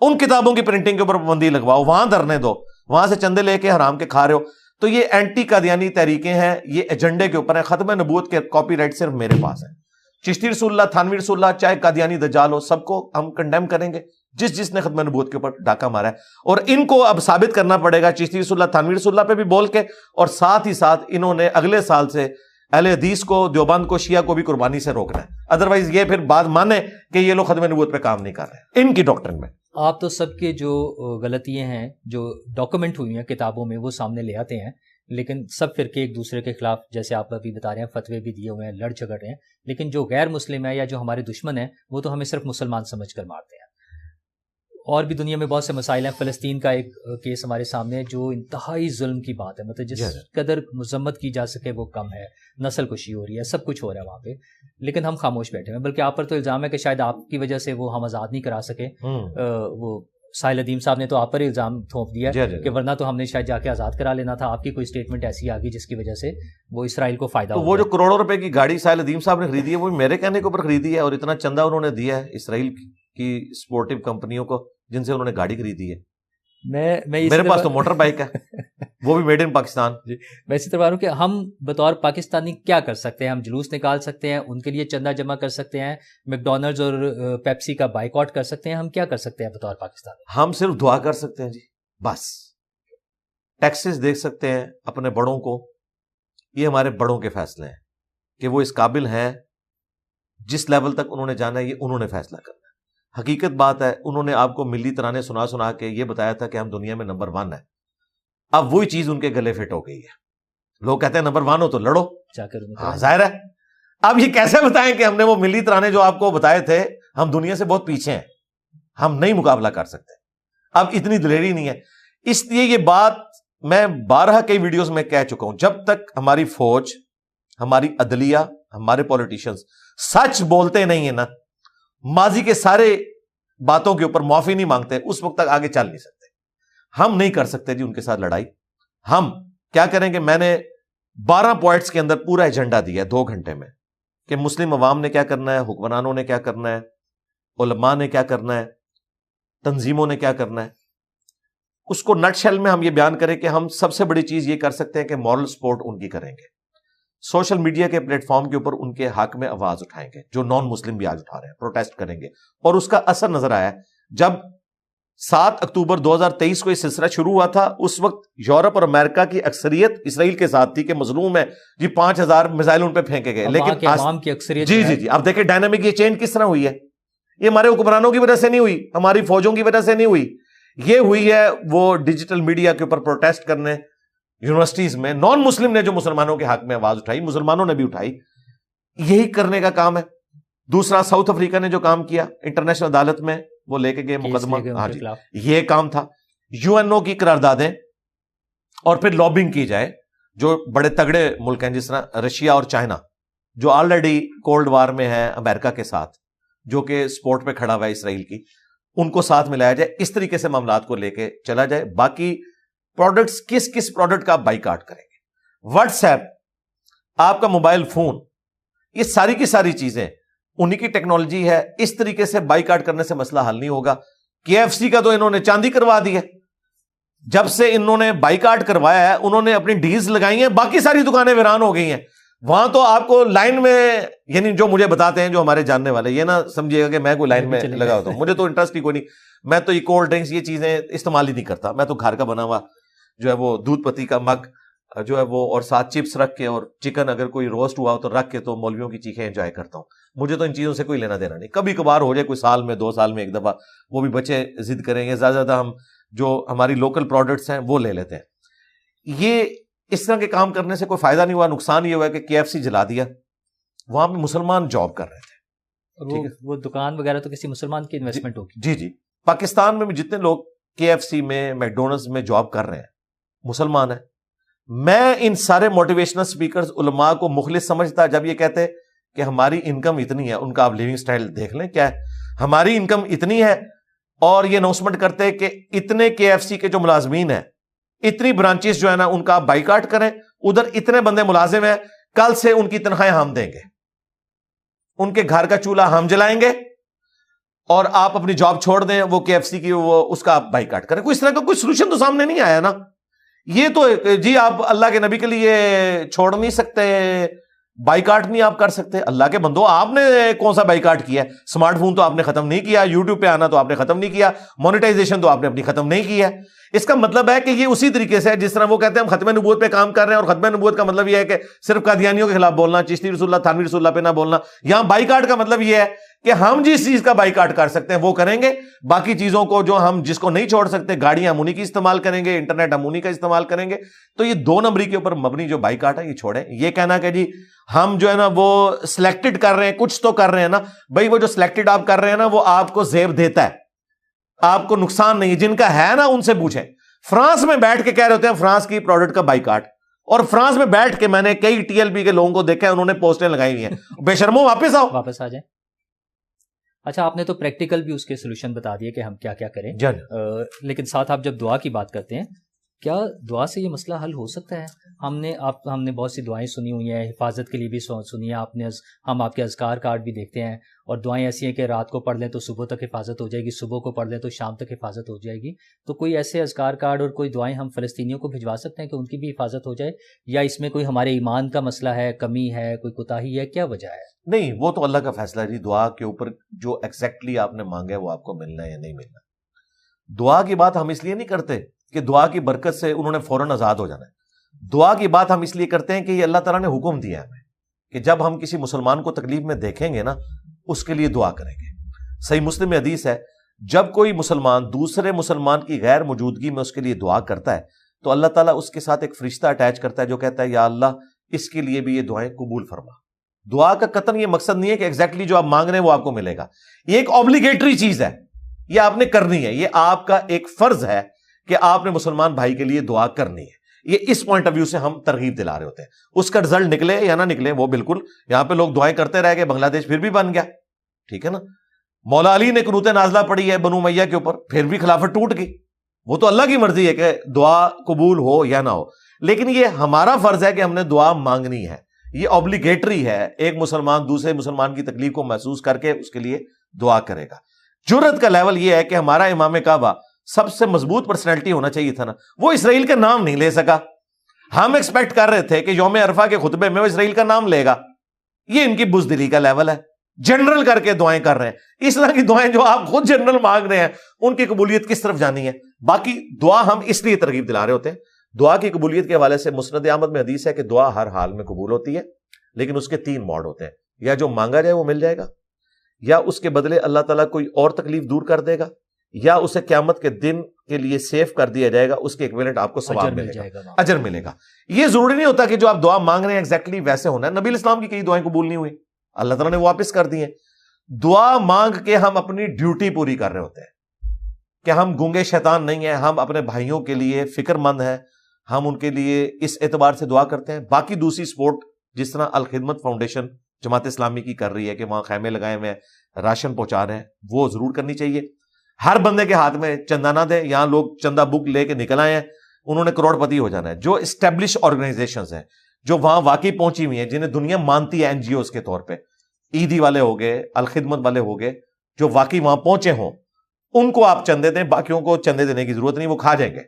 ان کتابوں کی پرنٹنگ کے اوپر پابندی لگواؤ، وہاں دھرنے دو، وہاں سے چندے لے کے حرام کے کھا رہے ہو. تو یہ اینٹی قادیانی تحریکیں ہیں، یہ ایجنڈے کے اوپر ہیں. ختم نبوت کے کاپی رائٹ صرف میرے پاس ہے. چشتی رسول اللہ، تھانوی رسول اللہ، چاہے قادیانی دجال ہو، سب کو ہم کنڈیم کریں گے جس نے ختم نبوت کے اوپر ڈاکہ مارا ہے. اور ان کو اب ثابت کرنا پڑے گا چشتی رسول اللہ، تھانوی رسول اللہ پہ بھی بول کے، اور ساتھ ہی ساتھ انہوں نے اگلے سال سے اہل حدیث کو، دیوبند کو، شیعہ کو بھی قربانی سے روکنا ہے. ادروائز یہ پھر بات مانے کہ یہ لوگ ختم نبوت پہ کام نہیں کر رہے ان کی ڈاکٹرن میں. آپ تو سب کے جو غلطیاں ہیں جو ڈاکومنٹ ہوئی ہیں کتابوں میں وہ سامنے لے آتے ہیں، لیکن سب فرقے ایک دوسرے کے خلاف، جیسے آپ ابھی بتا رہے ہیں، فتوے بھی دیے ہوئے ہیں، لڑ جھگڑ رہے ہیں. لیکن جو غیر مسلم ہے یا جو ہمارے دشمن ہیں وہ تو ہمیں صرف مسلمان سمجھ کر مارتے ہیں. اور بھی دنیا میں بہت سے مسائل ہیں. فلسطین کا ایک کیس ہمارے سامنے ہے جو انتہائی ظلم کی بات ہے, مطلب جس قدر مذمت کی جا سکے وہ کم ہے. نسل کشی ہو رہی ہے, سب کچھ ہو رہا ہے وہاں پہ, لیکن ہم خاموش بیٹھے ہیں. بلکہ آپ پر تو الزام ہے کہ شاید آپ کی وجہ سے وہ ہم آزاد نہیں کرا سکے. وہ ساحل ادیم صاحب نے تو آپ پر الزام تھوپ دیا کہ ورنہ تو ہم نے شاید جا کے آزاد کرا لینا تھا. آپ کی کوئی اسٹیٹمنٹ ایسی آ گئی جس کی وجہ سے وہ اسرائیل کو فائدہ ہو. وہ جو کروڑوں روپے کی گاڑی ساحل ادیم صاحب نے خریدی ہے وہ میرے کہنے کے اوپر خریدی ہے, اور اتنا چندہ انہوں نے دیا ہے اسرائیل کی سپورٹو کمپنیوں کو جن سے انہوں نے گاڑی خریدی ہے. میرے پاس تو موٹر بائک ہے, وہ بھی میڈ ان پاکستان. میں اسی طرح کہ ہم بطور پاکستانی کیا کر سکتے ہیں؟ ہم جلوس نکال سکتے ہیں, ان کے لیے چندہ جمع کر سکتے ہیں, میک ڈونلڈز اور پیپسی کا بائیکاٹ کر سکتے ہیں. ہم کیا کر سکتے ہیں بطور پاکستانی؟ ہم صرف دعا کر سکتے ہیں جی, بس. ٹیکسز دیکھ سکتے ہیں اپنے بڑوں کو, یہ ہمارے بڑوں کے فیصلے ہیں کہ وہ اس قابل ہیں, جس لیول تک انہوں نے جانا ہے یہ انہوں نے فیصلہ کرنا ہے. حقیقت بات ہے انہوں نے آپ کو ملی ترانے سنا سنا کے یہ بتایا تھا کہ ہم دنیا میں نمبر 1 ہیں. اب وہی چیز ان کے گلے فٹ ہو گئی ہے. لوگ کہتے ہیں نمبر 1 ہو تو لڑو, ہاں ظاہر ہے. اب یہ کیسے بتائیں کہ ہم نے وہ ملی ترانے جو آپ کو بتائے تھے, ہم دنیا سے بہت پیچھے ہیں, ہم نہیں مقابلہ کر سکتے. اب اتنی دلیری نہیں ہے. اس لیے یہ بات میں 12 کئی ویڈیوز میں کہہ چکا ہوں, جب تک ہماری فوج, ہماری عدلیہ, ہمارے پولیٹیشنز سچ بولتے نہیں ہیں نا, ماضی کے سارے باتوں کے اوپر معافی نہیں مانگتے, اس وقت تک آگے چل نہیں سکتے. ہم نہیں کر سکتے جی ان کے ساتھ لڑائی. ہم کیا کریں گے؟ میں نے 12 پوائنٹس کے اندر پورا ایجنڈا دیا ہے 2 گھنٹے میں, کہ مسلم عوام نے کیا کرنا ہے, حکمرانوں نے کیا کرنا ہے, علماء نے کیا کرنا ہے, تنظیموں نے کیا کرنا ہے. اس کو نٹ شیل میں ہم یہ بیان کریں کہ ہم سب سے بڑی چیز یہ کر سکتے ہیں کہ مورل سپورٹ ان کی کریں گے. سوشل میڈیا کے پلیٹ فارم کے اوپر ان کے حق میں آواز اٹھائیں گے, جو نان مسلم بھی آج اٹھا رہے ہیں, پروٹیسٹ کریں گے. اور اس کا اثر نظر آیا جب 7 اکتوبر 2023 کو یہ سلسلہ شروع ہوا تھا. اس وقت یورپ اور امریکہ کی اکثریت اسرائیل کے ساتھ تھی کہ مظلوم ہے جی, 5000 میزائل ان پہ پھینکے گئے. لیکن عوام کی اکثریت جی اب دیکھیں ڈائنامک یہ چینج کس طرح ہوئی ہے. یہ ہمارے حکمرانوں کی وجہ سے نہیں ہوئی, ہماری فوجوں کی وجہ سے نہیں ہوئی, یہ ہوئی ہے وہ ڈیجیٹل میڈیا کے اوپر پروٹیسٹ کرنے, یونیورسٹیز میں نان مسلم نے جو مسلمانوں کے حق میں آواز اٹھائی, مسلمانوں نے بھی اٹھائی, یہی کرنے کا کام ہے. دوسرا ساؤتھ افریقہ نے جو کام کیا انٹرنیشنل عدالت میں, وہ لے کے گئے مقدمہ, ہاں جی یہ کام تھا. UN کی قراردادیں اور پھر لابنگ کی جائے. جو بڑے تگڑے ملک ہیں جس طرح رشیا اور چائنا, جو آلریڈی کولڈ وار میں ہے امریکہ کے ساتھ, جو کہ سپورٹ پہ کھڑا ہوا ہے اسرائیل کی, ان کو ساتھ ملایا جائے. اس طریقے سے معاملات کو لے کے چلا جائے. باقی پروڈکٹس, کس پروڈکٹ کا آپ بائیکاٹ کریں گے, واٹس ایپ, آپ کا موبائل فون, یہ ساری کی ساری چیزیں انہی کی ٹیکنالوجی ہے. اس طریقے سے بائیکاٹ کرنے سے مسئلہ حل نہیں ہوگا. KFC کا تو انہوں نے چاندی کروا دی ہے. جب سے انہوں نے بائیکاٹ کروایا ہے انہوں نے اپنی ڈیلز لگائی ہیں, باقی ساری دکانیں ویران ہو گئی ہیں. وہاں تو آپ کو لائن میں, یعنی جو مجھے بتاتے ہیں جو ہمارے جاننے والے, یہ نہ سمجھیے گا کہ میں کوئی لائن میں لگا ہوتا ہوں, مجھے تو انٹرسٹ ہی کوئی نہیں. میں تو یہ کولڈ ڈرنکس یہ چیزیں استعمال ہی نہیں کرتا. میں تو گھر کا بنا ہوا جو ہے وہ دودھ پتی کا مگ جو ہے وہ, اور ساتھ چپس رکھ کے, اور چکن اگر کوئی روسٹ ہوا ہو تو رکھ کے, تو مولویوں کی چیخیں انجوائے کرتا ہوں. مجھے تو ان چیزوں سے کوئی لینا دینا نہیں. کبھی کبھار ہو جائے کوئی سال میں 2 سال میں ایک دفعہ, وہ بھی بچے ضد کریں گے, زیادہ زیادہ ہم جو ہماری لوکل پروڈکٹس ہیں وہ لے لیتے ہیں. یہ اس طرح کے کام کرنے سے کوئی فائدہ نہیں ہوا. نقصان یہ ہوا کہ KFC جلا دیا, وہاں پہ مسلمان جاب کر رہے تھے. وہ دکان وغیرہ تو کسی مسلمان کی انویسٹمنٹ ہوگی. جی پاکستان میں بھی جتنے لوگ KFC میں, میکڈونلڈز میں جاب کر رہے ہیں مسلمان ہیں. میں ان سارے موٹیویشنل سپیکرز علماء کو مخلص سمجھتا جب یہ کہتے کہ ہماری انکم اتنی ہے. ان کا آپ لیونگ سٹائل دیکھ لیں کیا ہے, ہماری انکم اتنی ہے, اور یہ اناؤنسمنٹ کرتے کہ اتنے KFC کے جو ملازمین ہیں, اتنی برانچز جو ہے نا ان کا آپ بائیکاٹ کریں, ادھر اتنے بندے ملازم ہیں, کل سے ان کی تنخواہیں ہم دیں گے, ان کے گھر کا چولہا ہم جلائیں گے, اور آپ اپنی جاب چھوڑ دیں, وہ KFC کی وہ اس کا آپ بائیکاٹ کریں. کوئی اس طرح کا کوئی سولوشن تو سامنے نہیں آیا نا. یہ تو جی آپ اللہ کے نبی کے لیے چھوڑ نہیں سکتے, بائیکاٹ نہیں آپ کر سکتے. اللہ کے بندو, آپ نے کون سا بائیکاٹ کیا ہے؟ اسمارٹ فون تو آپ نے ختم نہیں کیا, یوٹیوب پہ آنا تو آپ نے ختم نہیں کیا, مونیٹائزیشن تو آپ نے اپنی ختم نہیں کی ہے. اس کا مطلب ہے کہ یہ اسی طریقے سے ہے جس طرح وہ کہتے ہیں ہم ختم نبوت پہ کام کر رہے ہیں, اور ختم نبوت کا مطلب یہ ہے کہ صرف قادیانیوں کے خلاف بولنا, چشتی رسول اللہ, تھانوی رسول اللہ پہ نہ بولنا. یہاں بائیکاٹ کا مطلب یہ ہے کہ ہم جس چیز کا بائیکاٹ کر سکتے ہیں وہ کریں گے, باقی چیزوں کو جو ہم جس کو نہیں چھوڑ سکتے, گاڑیاں ہم انہی کی استعمال کریں گے, انٹرنیٹ ہم انہی کا استعمال کریں گے. تو یہ 2 نمبری کے اوپر مبنی جو بائیکاٹ ہے یہ چھوڑیں. یہ کہنا کہ جی ہم جو ہے نا وہ سلیکٹڈ کر رہے ہیں, کچھ تو کر رہے ہیں نا بھائی, وہ جو سلیکٹڈ آپ کر رہے ہیں نا وہ آپ کو زیب دیتا ہے. آپ کو نقصان نہیں ہے. جن کا ہے نا ان سے پوچھیں. فرانس میں بیٹھ کے کہہ رہے ہوتے ہیں فرانس کی پروڈکٹ کا بائیکاٹ, اور فرانس میں بیٹھ کے میں نے کئی ٹی ایل پی کے لوگوں کو دیکھا ہے, انہوں نے پوسٹیں لگائی ہوئی ہیں. بے شرمو واپس آؤ, واپس آ جائیں. اچھا, آپ نے تو پریکٹیکل بھی اس کے سولوشن بتا دیے کہ ہم کیا کیا کریں, لیکن ساتھ آپ جب دعا کی بات کرتے ہیں, کیا دعا سے یہ مسئلہ حل ہو سکتا ہے؟ ہم نے بہت سی دعائیں سنی ہوئی ہیں, حفاظت کے لیے بھی سنی ہے ہم آپ کے اذکار کارڈ بھی دیکھتے ہیں, اور دعائیں ایسی ہیں کہ رات کو پڑھ لیں تو صبح تک حفاظت ہو جائے گی, صبح کو پڑھ لیں تو شام تک حفاظت ہو جائے گی. تو کوئی ایسے اذکار کارڈ اور کوئی دعائیں ہم فلسطینیوں کو بھجوا سکتے ہیں کہ ان کی بھی حفاظت ہو جائے, یا اس میں کوئی ہمارے ایمان کا مسئلہ ہے, کمی ہے, کوئی کوتاہی ہے, کیا وجہ ہے؟ نہیں, وہ تو اللہ کا فیصلہ ہے جی. دعا کے اوپر جو ایگزیکٹلی آپ نے مانگا ہے وہ آپ کو ملنا ہے یا نہیں ملنا. دعا کی بات ہم اس لیے نہیں کرتے کہ دعا کی برکت سے انہوں نے فوراً آزاد ہو جانا ہے. دعا کی بات ہم اس لیے کرتے ہیں کہ یہ اللہ تعالیٰ نے حکم دیا ہے ہمیں کہ جب ہم کسی مسلمان کو تکلیف میں دیکھیں گے نا, اس کے لیے دعا کریں گے. صحیح مسلم میں حدیث ہے, جب کوئی مسلمان دوسرے مسلمان کی غیر موجودگی میں اس کے لیے دعا کرتا ہے تو اللہ تعالیٰ اس کے ساتھ ایک فرشتہ اٹیچ کرتا ہے جو کہتا ہے یا اللہ اس کے لیے بھی یہ دعائیں قبول فرما. دعا کا قطعاً یہ مقصد نہیں ہے کہ ایگزیکٹلی جو آپ مانگ رہے ہیں وہ آپ کو ملے گا. یہ ایک اوبلیگیٹری چیز ہے, یہ آپ نے کرنی ہے, یہ آپ کا ایک فرض ہے کہ آپ نے مسلمان بھائی کے لیے دعا کرنی ہے. یہ اس پوائنٹ آف ویو سے ہم ترغیب دلا رہے ہوتے ہیں. اس کا رزلٹ نکلے یا نہ نکلے وہ بالکل, یہاں پہ لوگ دعائیں کرتے رہ گئے, بنگلہ دیش پھر بھی بن گیا, ٹھیک ہے نا. مولا علی نے قنوت نازلہ پڑھی ہے بنو امیہ کے اوپر, پھر بھی خلافت ٹوٹ گئی. وہ تو اللہ کی مرضی ہے کہ دعا قبول ہو یا نہ ہو, لیکن یہ ہمارا فرض ہے کہ ہم نے دعا مانگنی ہے. یہ اوبلیگیٹری ہے, ایک مسلمان دوسرے مسلمان کی تکلیف کو محسوس کر کے اس کے لیے دعا کرے گا. جرت کا لیول یہ ہے کہ ہمارا امام کعبہ سب سے مضبوط پرسنالٹی ہونا چاہیے تھا نا, وہ اسرائیل کا نام نہیں لے سکا. ہم ایکسپیکٹ کر رہے تھے کہ یوم عرفہ کے خطبے میں وہ اسرائیل کا نام لے گا. یہ ان کی بزدلی کا لیول ہے, جنرل کر کے دعائیں کر رہے ہیں. اس طرح کی دعائیں جو آپ خود جنرل مانگ رہے ہیں ان کی قبولیت کس طرف جانی ہے؟ باقی دعا ہم اس لیے ترغیب دلا رہے ہوتے ہیں. دعا کی قبولیت کے حوالے سے مسند احمد میں حدیث ہے کہ دعا ہر حال میں قبول ہوتی ہے, لیکن اس کے 3 موڈ ہوتے ہیں. یا جو مانگا جائے وہ مل جائے گا, یا اس کے بدلے اللہ تعالیٰ کوئی اور تکلیف دور کر دے گا, یا اسے قیامت کے دن کے لیے سیف کر دیا جائے گا, اس کے ایکویلنٹ آپ کو ثواب ملے گا, اجر ملے گا. یہ ضروری نہیں ہوتا کہ جو آپ دعا مانگ رہے ہیں ایگزیکٹلی ویسے ہونا ہے. نبی الاسلام کی کئی دعائیں قبول نہیں ہوئی, اللہ تعالیٰ نے واپس کر دی ہیں. دعا مانگ کے ہم اپنی ڈیوٹی پوری کر رہے ہوتے ہیں کہ ہم گونگے شیطان نہیں ہیں, ہم اپنے بھائیوں کے لیے فکر مند ہیں, ہم ان کے لیے اس اعتبار سے دعا کرتے ہیں. باقی دوسری سپورٹ جس طرح الخدمت فاؤنڈیشن جماعت اسلامی کی کر رہی ہے کہ وہاں خیمے لگائے ہوئے راشن پہنچا رہے ہیں, وہ ضرور کرنی چاہیے. ہر بندے کے ہاتھ میں چندہ نہ دیں. یہاں لوگ چندہ بک لے کے نکل آئے ہیں, انہوں نے کروڑ پتی ہو جانا ہے. جو اسٹیبلش آرگنائزیشنز ہیں جو وہاں واقعی پہنچی ہوئی ہیں, جنہیں دنیا مانتی ہے NGOs کے طور پہ, عیدی والے ہو گئے, الخدمت والے ہو گئے, جو واقعی وہاں پہنچے ہوں, ان کو آپ چندے دیں. باقیوں کو چندے دینے کی ضرورت نہیں, وہ کھا جائیں گے.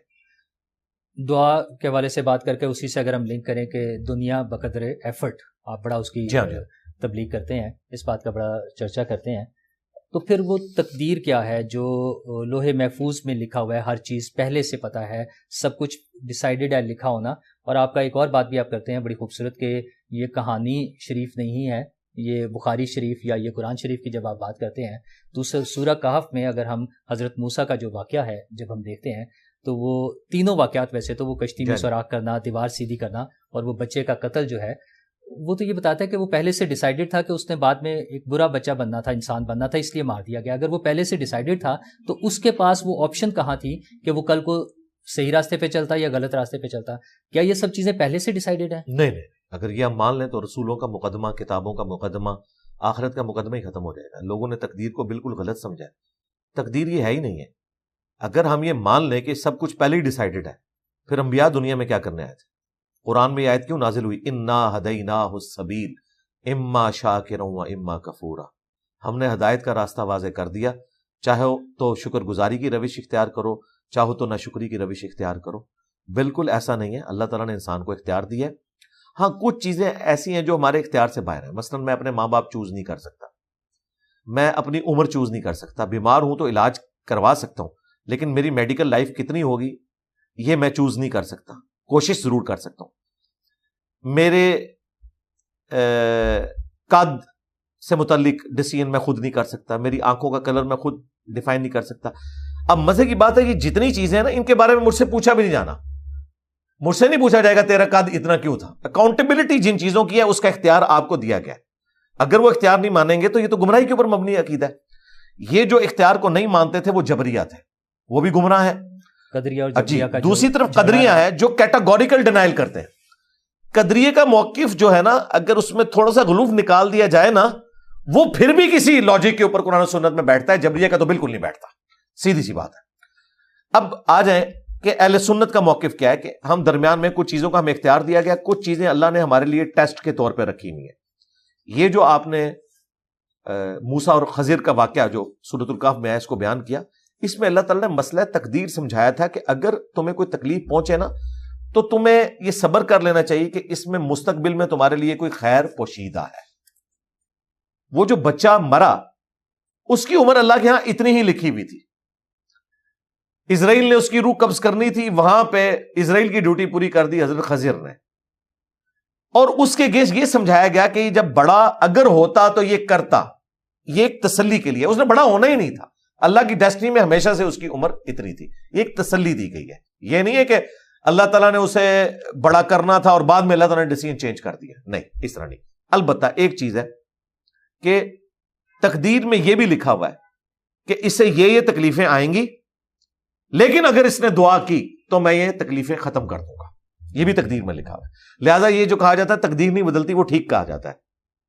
دعا کے حوالے سے بات کر کے اسی سے اگر ہم لنک کریں کہ دنیا بقدر ایفرٹ, آپ بڑا اس کی تبلیغ کرتے ہیں, اس بات کا بڑا چرچا کرتے ہیں, تو پھر وہ تقدیر کیا ہے جو لوہے محفوظ میں لکھا ہوا ہے, ہر چیز پہلے سے پتہ ہے, سب کچھ ڈیسائیڈڈ ہے لکھا ہونا. اور آپ کا ایک اور بات بھی آپ کرتے ہیں بڑی خوبصورت کہ یہ کہانی شریف نہیں ہے, یہ بخاری شریف یا یہ قرآن شریف کی جب آپ بات کرتے ہیں تو سورہ کہف میں اگر ہم حضرت موسیٰ کا جو واقعہ ہے جب ہم دیکھتے ہیں تو وہ تینوں واقعات, ویسے تو وہ کشتی میں سوراخ کرنا, دیوار سیدھی کرنا اور وہ بچے کا قتل جو ہے, وہ تو یہ بتاتا ہے کہ وہ پہلے سے ڈیسائیڈڈ تھا کہ اس نے بعد میں ایک برا بچہ بننا تھا, انسان بننا تھا, اس لیے مار دیا گیا. اگر وہ پہلے سے ڈیسائیڈڈ تھا تو اس کے پاس وہ آپشن کہاں تھی کہ وہ کل کو صحیح راستے پہ چلتا یا غلط راستے پہ چلتا؟ کیا یہ سب چیزیں پہلے سے ڈیسائیڈڈ ہیں؟ نہیں, اگر یہ ہم مان لیں تو رسولوں کا مقدمہ, کتابوں کا مقدمہ, آخرت کا مقدمہ ہی ختم ہو جائے گا. لوگوں نے تقدیر کو بالکل غلط سمجھا ہے. تقدیر یہ ہے ہی نہیں ہے. اگر ہم یہ مان لیں کہ سب کچھ پہلے ہی ڈیسائیڈڈ ہے, پھر انبیاء دنیا میں کیا کرنے آئے تھے؟ قرآن میں یہ آیت کیوں نازل ہوئی, انا ہدیناہ السبیل اما شاکرا و اما کفورا, ہم نے ہدایت کا راستہ واضح کر دیا, چاہے تو شکر گزاری کی روش اختیار کرو, چاہو تو ناشکری کی روش اختیار کرو. بالکل ایسا نہیں ہے, اللہ تعالیٰ نے انسان کو اختیار دیا ہے. ہاں کچھ چیزیں ایسی ہیں جو ہمارے اختیار سے باہر ہیں. مثلا میں اپنے ماں باپ چوز نہیں کر سکتا, میں اپنی عمر چوز نہیں کر سکتا, بیمار ہوں تو علاج کروا سکتا ہوں, لیکن میری میڈیکل لائف کتنی ہوگی یہ میں چوز نہیں کر سکتا. کوشش ضرور کر سکتا ہوں. میرے قد سے متعلق ڈیسیژن میں خود نہیں کر سکتا, میری آنکھوں کا کلر میں خود ڈیفائن نہیں کر سکتا. اب مزے کی بات ہے کہ جتنی چیزیں ہیں نا ان کے بارے میں مجھ سے پوچھا بھی نہیں جانا, مجھ سے نہیں پوچھا جائے گا تیرا قد اتنا کیوں تھا. اکاؤنٹیبلٹی جن چیزوں کی ہے اس کا اختیار آپ کو دیا گیا ہے. اگر وہ اختیار نہیں مانیں گے تو یہ تو گمراہی کے اوپر مبنی عقیدہ ہے. یہ جو اختیار کو نہیں مانتے تھے وہ جبریہ تھے، وہ بھی گمراہ ہے. قدریہ اور جبریہ کا دوسری طرف قدریہ ہے جو کیٹاگوریکل ڈینائل کرتے ہیں. قدریہ کا موقف جو ہے نا، اگر اس میں تھوڑا سا غلوف نکال دیا جائے نا، وہ پھر بھی کسی لاجک کے اوپر قرآن و سنت میں بیٹھتا ہے. جبریہ کا تو بالکل نہیں بیٹھتا، سیدھی سی بات ہے. اب آ جائیں کہ اہل سنت کا موقف کیا ہے کہ ہم درمیان میں کچھ چیزوں کا ہمیں اختیار دیا گیا، کچھ چیزیں اللہ نے ہمارے لیے ٹیسٹ کے طور پہ رکھی ہوئی ہیں. یہ جو آپ نے موسیٰ اور خضر کا واقعہ جو سورۃ الکہف میں ہے اس کو بیان کیا، اس میں اللہ تعالیٰ نے مسئلہ تقدیر سمجھایا تھا کہ اگر تمہیں کوئی تکلیف پہنچے نا تو تمہیں یہ صبر کر لینا چاہیے کہ اس میں مستقبل میں تمہارے لیے کوئی خیر پوشیدہ ہے. وہ جو بچہ مرا اس کی عمر اللہ کے ہاں اتنی ہی لکھی ہوئی تھی. اسرائیل نے اس کی روح قبض کرنی تھی، وہاں پہ اسرائیل کی ڈیوٹی پوری کر دی حضرت خضر نے، اور اس کے گیس یہ سمجھایا گیا کہ جب بڑا اگر ہوتا تو یہ کرتا. یہ ایک تسلی کے لیے، اس نے بڑا ہونا ہی نہیں تھا، اللہ کی ڈیسٹنی میں ہمیشہ سے اس کی عمر اتنی تھی. یہ ایک تسلی دی گئی ہے. یہ نہیں ہے کہ اللہ تعالیٰ نے اسے بڑا کرنا تھا اور بعد میں اللہ تعالیٰ نے ڈیسیژن چینج کر دیا، نہیں، اس طرح نہیں. البتہ ایک چیز ہے کہ تقدیر میں یہ بھی لکھا ہوا ہے کہ اس سے یہ تکلیفیں آئیں گی، لیکن اگر اس نے دعا کی تو میں یہ تکلیفیں ختم کر دوں گا. یہ بھی تقدیر میں لکھا ہوا ہے. لہٰذا یہ جو کہا جاتا ہے تقدیر نہیں بدلتی، وہ ٹھیک کہا جاتا ہے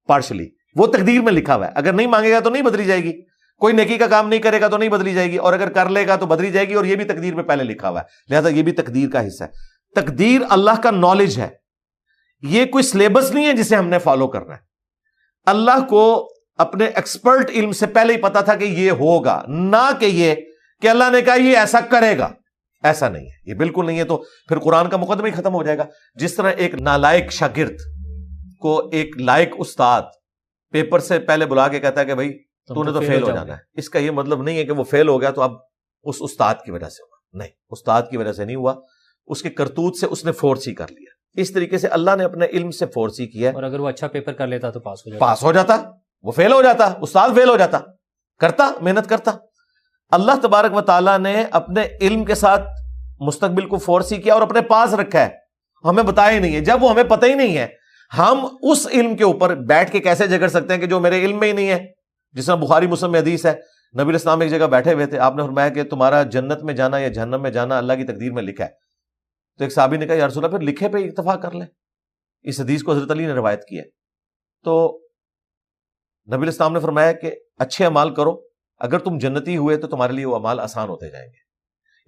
پارشلی. وہ تقدیر میں لکھا ہوا ہے، اگر نہیں مانگے گا تو نہیں بدلی جائے گی، کوئی نیکی کا کام نہیں کرے گا تو نہیں بدلی جائے گی، اور اگر کر لے گا تو بدلی جائے گی. اور یہ بھی تقدیر میں پہلے لکھا ہوا ہے، لہٰذا یہ بھی تقدیر کا حصہ ہے. تقدیر اللہ کا نالج ہے، یہ کوئی سلیبس نہیں ہے جسے ہم نے فالو کرنا ہے. اللہ کو اپنے ایکسپرٹ علم سے پہلے ہی پتا تھا کہ یہ ہوگا، نہ کہ یہ کہ اللہ نے کہا یہ ایسا کرے گا. ایسا نہیں ہے، یہ بالکل نہیں ہے. تو پھر قرآن کا مقدمہ ہی ختم ہو جائے گا. جس طرح ایک نالائق شاگرد کو ایک لائق استاد پیپر سے پہلے بلا کے کہتا ہے کہ بھائی تو نے تو فیل ہو جانا ہے، اس کا یہ مطلب نہیں ہے کہ وہ فیل ہو گیا تو اب اس استاد کی وجہ سے ہوا. نہیں، استاد کی وجہ سے نہیں ہوا، اس کے کرتوت سے اس نے فورس ہی کر لیا. اس طریقے سے اللہ نے اپنے علم سے فورس ہی کیا. اور اگر وہ اچھا پیپر کر لیتا تو پاس ہو جاتا، وہ فیل ہو جاتا، استاد فیل ہو جاتا، کرتا محنت کرتا. اللہ تبارک و تعالیٰ نے اپنے علم کے ساتھ مستقبل کو فورس ہی کیا اور اپنے پاس رکھا ہے، ہمیں بتایا ہی نہیں ہے. جب وہ ہمیں پتہ ہی نہیں ہے، ہم اس علم کے اوپر بیٹھ کے کیسے جھگڑ سکتے ہیں کہ جو میرے علم میں ہی نہیں ہے. جس طرح بخاری مسلم میں حدیث ہے، نبی علیہ السلام ایک جگہ بیٹھے ہوئے تھے، آپ نے فرمایا کہ تمہارا جنت میں جانا یا جہنم میں جانا اللہ کی تقدیر میں لکھا ہے. تو ایک صحابی نے کہا یا رسول اللہ پھر لکھے پہ اکتفا کر لیں. اس حدیث کو حضرت علی نے روایت کی ہے. تو نبی علیہ السلام نے فرمایا کہ اچھے اعمال کرو، اگر تم جنتی ہوئے تو تمہارے لیے وہ اعمال آسان ہوتے جائیں گے.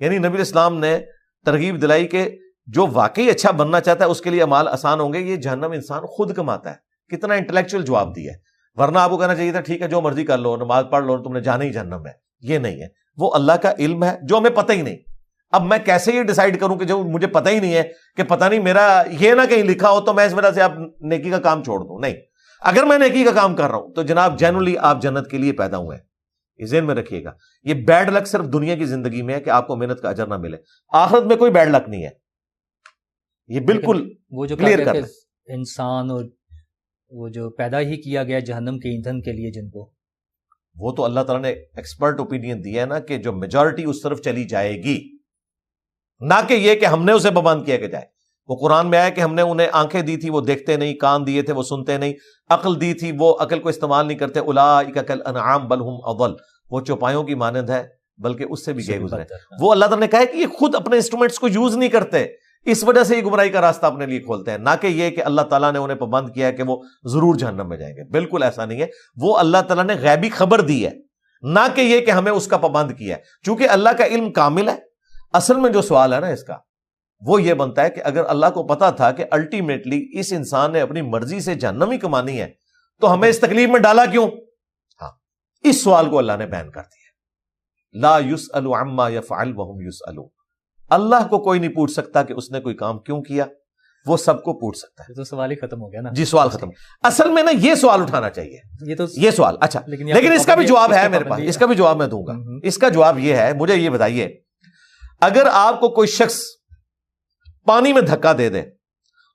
یعنی نبی علیہ السلام نے ترغیب دلائی کہ جو واقعی اچھا بننا چاہتا ہے اس کے لیے اعمال آسان ہوں گے. یہ جہنم انسان خود کماتا ہے. کتنا انٹلیکچوئل جواب دیا ہے. ورنہ آپ کو کہنا چاہیے تھا ٹھیک ہے جو مرضی کر لو، نماز پڑھ لو، تم نے جانا ہی جہنم ہے. یہ نہیں ہے، وہ اللہ کا علم ہے جو ہمیں پتہ ہی نہیں. اب میں کیسے یہ ڈیسائیڈ کروں کہ جو مجھے پتہ ہی نہیں ہے کہ پتہ نہیں میرا یہ نہ کہیں لکھا ہو تو میں اس وجہ سے آپ نیکی کا کام چھوڑ دوں. نہیں، اگر میں نیکی کا کام کر رہا ہوں تو جناب جنرلی آپ جنت کے لیے پیدا ہوئے ہیں. یہ ذہن میں رکھیے گا. یہ بیڈ لک صرف دنیا کی زندگی میں ہے کہ آپ کو محنت کا اجر نہ ملے. آخرت میں کوئی بیڈ لک نہیں ہے. یہ بالکل وہ جو کلیئر کر انسان اور وہ جو پیدا ہی کیا گیا جہنم کے ایندھن کے لیے جن کو، وہ تو اللہ تعالیٰ نے ایکسپرٹ اوپینین دیا ہے نا کہ جو میجورٹی اس طرف چلی جائے گی، نہ کہ یہ کہ ہم نے اسے پابند کیا کہ جائے. وہ قرآن میں آیا کہ ہم نے انہیں آنکھیں دی تھی وہ دیکھتے نہیں، کان دیے تھے وہ سنتے نہیں، عقل دی تھی وہ عقل کو استعمال نہیں کرتے. اولئک کالانعام بل هم اضل، وہ چوپایوں کی مانند ہے بلکہ اس سے بھی گئے گزرے. وہ اللہ تعالیٰ نے کہا ہے کہ یہ خود اپنے انسٹرومنٹس کو یوز نہیں کرتے، اس وجہ سے یہ گمراہی کا راستہ اپنے لیے کھولتے ہیں. نہ کہ یہ کہ اللہ تعالیٰ نے انہیں پابند کیا ہے کہ وہ ضرور جہنم میں جائیں گے. بالکل ایسا نہیں ہے. وہ اللہ تعالیٰ نے غیبی خبر دی ہے، نہ کہ یہ کہ ہمیں اس کا پابند کیا ہے. چونکہ اللہ کا علم کامل ہے. اصل میں جو سوال ہے نا اس کا وہ یہ بنتا ہے کہ اگر اللہ کو پتا تھا کہ الٹیمیٹلی اس انسان نے اپنی مرضی سے جہنم ہی کمانی ہے تو ہمیں اس تکلیف میں ڈالا کیوں؟ ہاں، اس سوال کو اللہ نے بیان کر دیا. لا یسأل عما یفعل وهم یسألون. اللہ کو کوئی نہیں پوچھ سکتا کہ اس نے کوئی کام کیوں کیا، وہ سب کو پوچھ سکتا ہے. تو سوال ہی ختم ہو گیا نا. جی سوال ختم. اصل میں نا یہ سوال اٹھانا چاہیے، یہ سوال. اچھا لیکن اس کا بھی جواب ہے میرے پاس، اس کا بھی جواب میں دوں گا. اس کا جواب یہ ہے، مجھے یہ بتائیے اگر آپ کو کوئی شخص پانی میں دھکا دے دے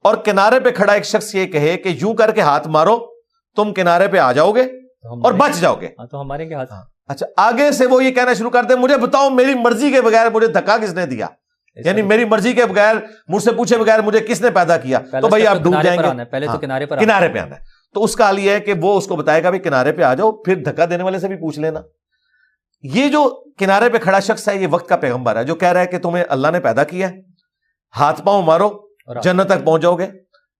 اور کنارے پہ کھڑا ایک شخص یہ کہے کہ یوں کر کے ہاتھ مارو تم کنارے پہ آ جاؤ گے اور بچ جاؤ گے، تو ہمارے کے ہاتھ. اچھا آگے سے وہ یہ کہنا شروع کر دے مجھے بتاؤ میری مرضی کے بغیر مجھے دھکا کس نے دیا، یعنی میری مرضی کے بغیر مجھ سے پوچھے بغیر مجھے کس نے پیدا کیا، تو بھائی آپ ڈوب جائیں گے. پہلے تو کنارے پر آنا ہے. تو اس کا حال یہ ہے کہ وہ اس کو بتائے گا بھی کنارے پہ آ جاؤ، پھر دھکا دینے والے سے بھی پوچھ لینا. یہ جو کنارے پہ کھڑا شخص ہے یہ وقت کا پیغمبر ہے جو کہہ رہا ہے کہ تمہیں اللہ نے پیدا کیا ہے, ہاتھ پاؤں مارو جنت تک پہنچ جاؤ گے.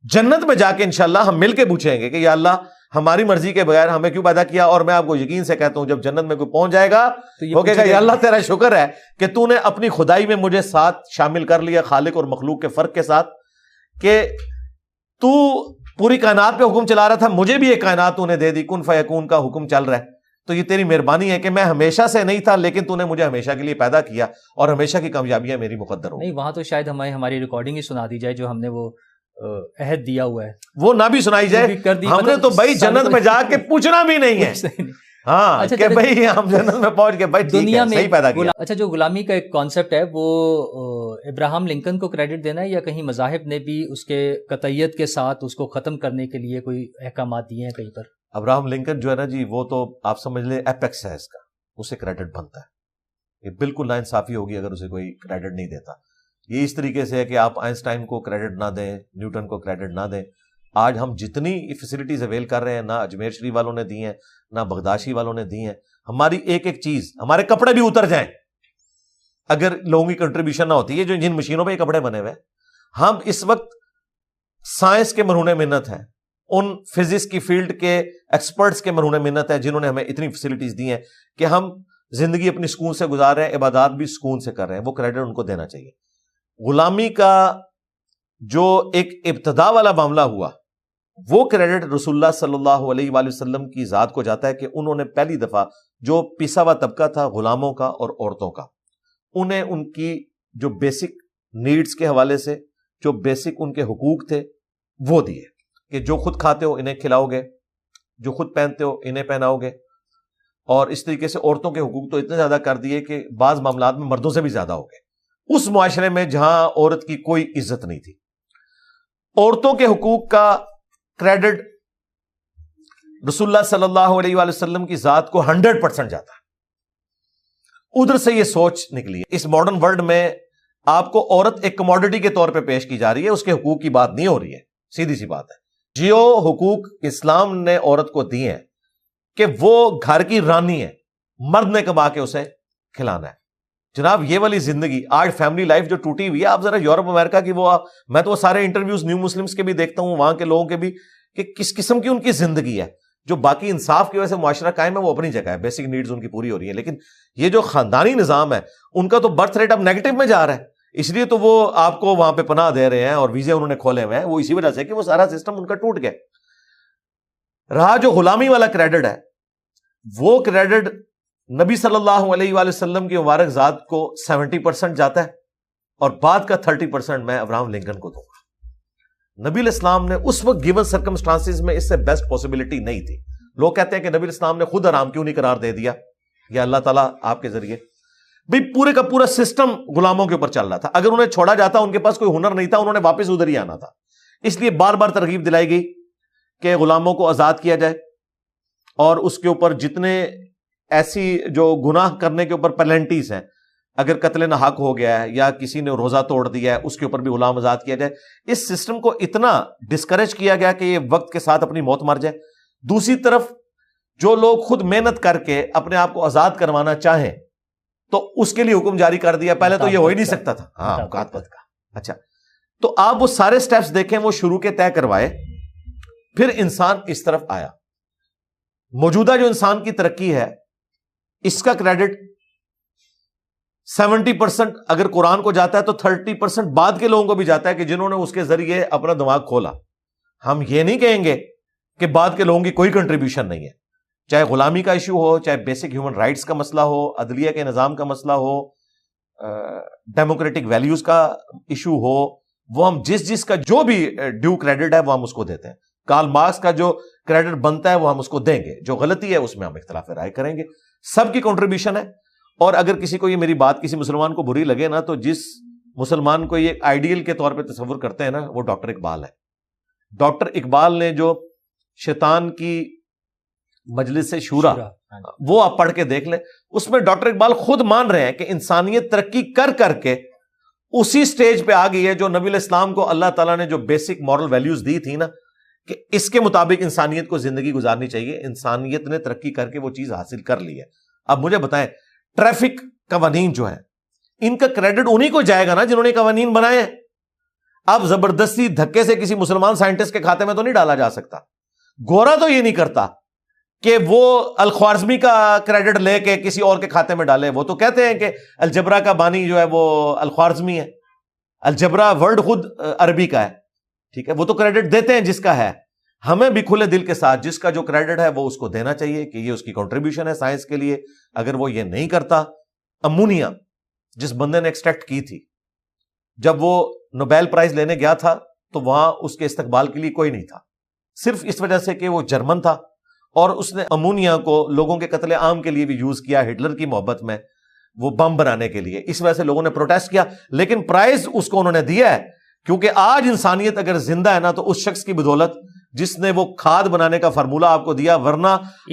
جنت میں جا کے انشاءاللہ ہم مل کے پوچھیں گے کہ یا اللہ ہماری مرضی کے بغیر ہمیں کیوں پیدا کیا. اور میں آپ کو یقین سے کہتا ہوں جب جنت میں کوئی پہنچ جائے گا وہ کہے گا یا اللہ تیرا شکر ہے کہ تو نے اپنی خدائی میں مجھے ساتھ شامل کر لیا, خالق اور مخلوق کے فرق کے ساتھ, کہ تو پوری کائنات پہ حکم چلا رہا تھا, مجھے بھی ایک کائنات تو نے دے دی, کن فیکون کا حکم چل رہا ہے. تو یہ تیری مہربانی ہے کہ میں ہمیشہ سے نہیں تھا لیکن تو نے مجھے ہمیشہ کے لیے پیدا کیا اور ہمیشہ کی کامیابیاں میری مقدر ہوں. نہیں وہاں تو شاید ہماری ریکارڈنگ ہی سنا دی جائے جو ہم نے وہ عہد دیا ہوا ہے, وہ نہ بھی سنائی جائے. ہم نے تو بھائی جنت میں جا کے پوچھنا بھی نہیں ہے ہاں کہ بھائی ہم جنت میں پہنچ کے بھائی دنیا میں صحیح پیدا کیا. اچھا جو غلامی کا ایک کانسیپٹ ہے وہ ابراہم لنکن کو کریڈٹ دینا ہے یا کہیں مذاہب نے بھی اس کے قطعیت کے ساتھ اس کو ختم کرنے کے لیے کوئی احکامات دیے ہیں کہیں پر؟ ابراہم لنکن جو ہے نا جی وہ تو آپ سمجھ لیں ایپیکس ہے اس کا, اسے کریڈٹ بنتا ہے. یہ بالکل ناانصافی ہوگی اگر اسے کوئی کریڈٹ نہیں دیتا. یہ اس طریقے سے ہے کہ آپ آئنسٹائن کو کریڈٹ نہ دیں, نیوٹن کو کریڈٹ نہ دیں. آج ہم جتنی فیسلٹیز اویل کر رہے ہیں نہ اجمیر شریف والوں نے دی ہیں نہ بغداشی والوں نے دی ہیں. ہماری ایک ایک چیز, ہمارے کپڑے بھی اتر جائیں اگر لوگوں کی کنٹریبیوشن نہ ہوتی ہے. جو جن مشینوں پہ یہ کپڑے بنے ہوئے ہیں, ہم اس وقت سائنس کے مرہون منت ہیں, ان فزکس کی فیلڈ کے ایکسپرٹس کے مرہون منت ہے جنہوں نے ہمیں اتنی فیسلٹیز دی ہیں کہ ہم زندگی اپنی سکون سے گزار رہے ہیں, عبادات بھی سکون سے کر رہے ہیں. وہ کریڈٹ ان کو دینا چاہیے. غلامی کا جو ایک ابتدا والا معاملہ ہوا وہ کریڈٹ رسول اللہ صلی اللہ علیہ وآلہ وسلم کی ذات کو جاتا ہے کہ انہوں نے پہلی دفعہ جو پیسا ہوا طبقہ تھا غلاموں کا اور عورتوں کا, انہیں ان کی جو بیسک نیڈز کے حوالے سے جو بیسک ان کے حقوق تھے وہ دیے کہ جو خود کھاتے ہو انہیں کھلاؤ گے, جو خود پہنتے ہو انہیں پہناؤ گے. اور اس طریقے سے عورتوں کے حقوق تو اتنے زیادہ کر دیے کہ بعض معاملات میں مردوں سے بھی زیادہ ہو گئے. اس معاشرے میں جہاں عورت کی کوئی عزت نہیں تھی, عورتوں کے حقوق کا کریڈٹ رسول اللہ صلی اللہ علیہ وآلہ وسلم کی ذات کو 100% جاتا ہے. ادھر سے یہ سوچ نکلی ہے. اس ماڈرن ورلڈ میں آپ کو عورت ایک کموڈٹی کے طور پہ پیش کی جا رہی ہے, اس کے حقوق کی بات نہیں ہو رہی ہے. سیدھی سی بات ہے. جو حقوق اسلام نے عورت کو دیے ہیں کہ وہ گھر کی رانی ہے, مرد نے کما کے اسے کھلانا ہے. جناب یہ والی زندگی آج فیملی لائف جو ٹوٹی ہوئی ہے, آپ ذرا یورپ امریکہ کی میں تو وہ سارے انٹرویوز نیو مسلمز کے بھی دیکھتا ہوں, وہاں کے لوگوں کے بھی, کہ کس قسم کی ان کی زندگی ہے. جو باقی انصاف کی وجہ سے معاشرہ قائم ہے وہ اپنی جگہ ہے, بیسک نیڈز ان کی پوری ہو رہی ہیں, لیکن یہ جو خاندانی نظام ہے ان کا تو برتھ ریٹ اب نیگیٹو میں جا رہا ہے. اس لیے تو وہ آپ کو وہاں پہ پناہ دے رہے ہیں اور ویزے انہوں نے کھولے ہوئے ہیں, وہ اسی وجہ سے کہ وہ سارا سسٹم ان کا ٹوٹ گیا. رہا جو غلامی والا کریڈٹ ہے, وہ کریڈٹ نبی صلی اللہ علیہ وآلہ وسلم کی مبارک ذات کو 70% جاتا ہے اور بعد کا 30% میں ابراہم لنکن کو دوں گا. نبی الاسلام نے اس وقت گیون سرکمسٹانسز میں اس سے بیسٹ پاسبلٹی نہیں تھی. لوگ کہتے ہیں کہ نبی الاسلام نے خود حرام کیوں نہیں قرار دے دیا, یا اللہ تعالیٰ آپ کے ذریعے. بھئی پورے کا پورا سسٹم غلاموں کے اوپر چل رہا تھا. اگر انہیں چھوڑا جاتا, ان کے پاس کوئی ہنر نہیں تھا, انہوں نے واپس ادھر ہی آنا تھا. اس لیے بار بار ترغیب دلائی گئی کہ غلاموں کو آزاد کیا جائے اور اس کے اوپر جتنے ایسی جو گناہ کرنے کے اوپر پینلٹیز ہیں, اگر قتل نہ حق ہو گیا ہے یا کسی نے روزہ توڑ دیا ہے اس کے اوپر بھی غلام آزاد کیا جائے. اس سسٹم کو اتنا ڈسکریج کیا گیا کہ یہ وقت کے ساتھ اپنی موت مر جائے. دوسری طرف جو لوگ خود محنت کر کے اپنے آپ کو آزاد کروانا چاہیں تو اس کے لیے حکم جاری کر دیا. پہلے تو یہ ہو ہی نہیں سکتا تھا. ہاں مکاتبت کا. اچھا تو آپ وہ سارے سٹیپس دیکھیں, وہ شروع کے طے کروائے, پھر انسان اس طرف آیا. موجودہ جو انسان کی ترقی ہے اس کا کریڈٹ 70% اگر قرآن کو جاتا ہے تو 30% بعد کے لوگوں کو بھی جاتا ہے کہ جنہوں نے اس کے ذریعے اپنا دماغ کھولا. ہم یہ نہیں کہیں گے کہ بعد کے لوگوں کی کوئی کنٹریبیوشن نہیں ہے, چاہے غلامی کا ایشو ہو, چاہے بیسک ہیومن رائٹس کا مسئلہ ہو, عدلیہ کے نظام کا مسئلہ ہو, ڈیموکریٹک ویلیوز کا ایشو ہو, وہ ہم جس کا جو بھی ڈیو کریڈٹ ہے وہ ہم اس کو دیتے ہیں. کارل مارکس کا جو کریڈٹ بنتا ہے وہ ہم اس کو دیں گے, جو غلطی ہے اس میں ہم اختلاف رائے کریں گے. سب کی کنٹریبیوشن ہے. اور اگر کسی کو یہ میری بات کسی مسلمان کو بری لگے نا, تو جس مسلمان کو یہ آئیڈیل کے طور پہ تصور کرتے ہیں نا, وہ ڈاکٹر اقبال ہے. ڈاکٹر اقبال نے جو شیطان کی مجلس سے شورا, وہ آپ پڑھ کے دیکھ لیں. اس میں ڈاکٹر اقبال خود مان رہے ہیں کہ انسانیت ترقی کر کے اسی سٹیج پہ آ گئی ہے جو نبی علیہ السلام کو اللہ تعالیٰ نے جو بیسک مورل ویلیوز دی تھی نا, کہ اس کے مطابق انسانیت کو زندگی گزارنی چاہیے. انسانیت نے ترقی کر کے وہ چیز حاصل کر لی ہے. اب مجھے بتائیں, ٹریفک قوانین جو ہے ان کا کریڈٹ انہی کو جائے گا نا جنہوں نے قوانین بنائے ہیں. اب زبردستی دھکے سے کسی مسلمان سائنٹسٹ کے کھاتے میں تو نہیں ڈالا جا سکتا. گورا تو یہ نہیں کرتا کہ وہ الخوارزمی کا کریڈٹ لے کے کسی اور کے کھاتے میں ڈالے. وہ تو کہتے ہیں کہ الجبرا کا بانی جو ہے وہ الخوارزمی ہے. الجبرا ورڈ خود عربی کا ہے, ٹھیک ہے, وہ تو کریڈٹ دیتے ہیں جس کا ہے. ہمیں بھی کھلے دل کے ساتھ جس کا جو کریڈٹ ہے وہ اس کو دینا چاہیے کہ یہ اس کی کنٹریبیوشن ہے سائنس کے لیے. اگر وہ یہ نہیں کرتا, امونیا جس بندے نے ایکسٹریکٹ کی تھی, جب وہ نوبیل پرائز لینے گیا تھا تو وہاں اس کے استقبال کے لیے کوئی نہیں تھا, صرف اس وجہ سے کہ وہ جرمن تھا اور اس نے امونیا کو لوگوں کے قتل عام کے لیے بھی یوز کیا, ہٹلر کی محبت میں, وہ بم بنانے کے لیے. اس وجہ سے لوگوں نے پروٹیسٹ کیا, لیکن پرائز اس کو انہوں نے دیا ہے کیونکہ آج انسانیت اگر زندہ ہے نا تو اس شخص کی بدولت جس نے وہ کھاد بنانے کا فارمولہ آپ کو دیا, ورنہ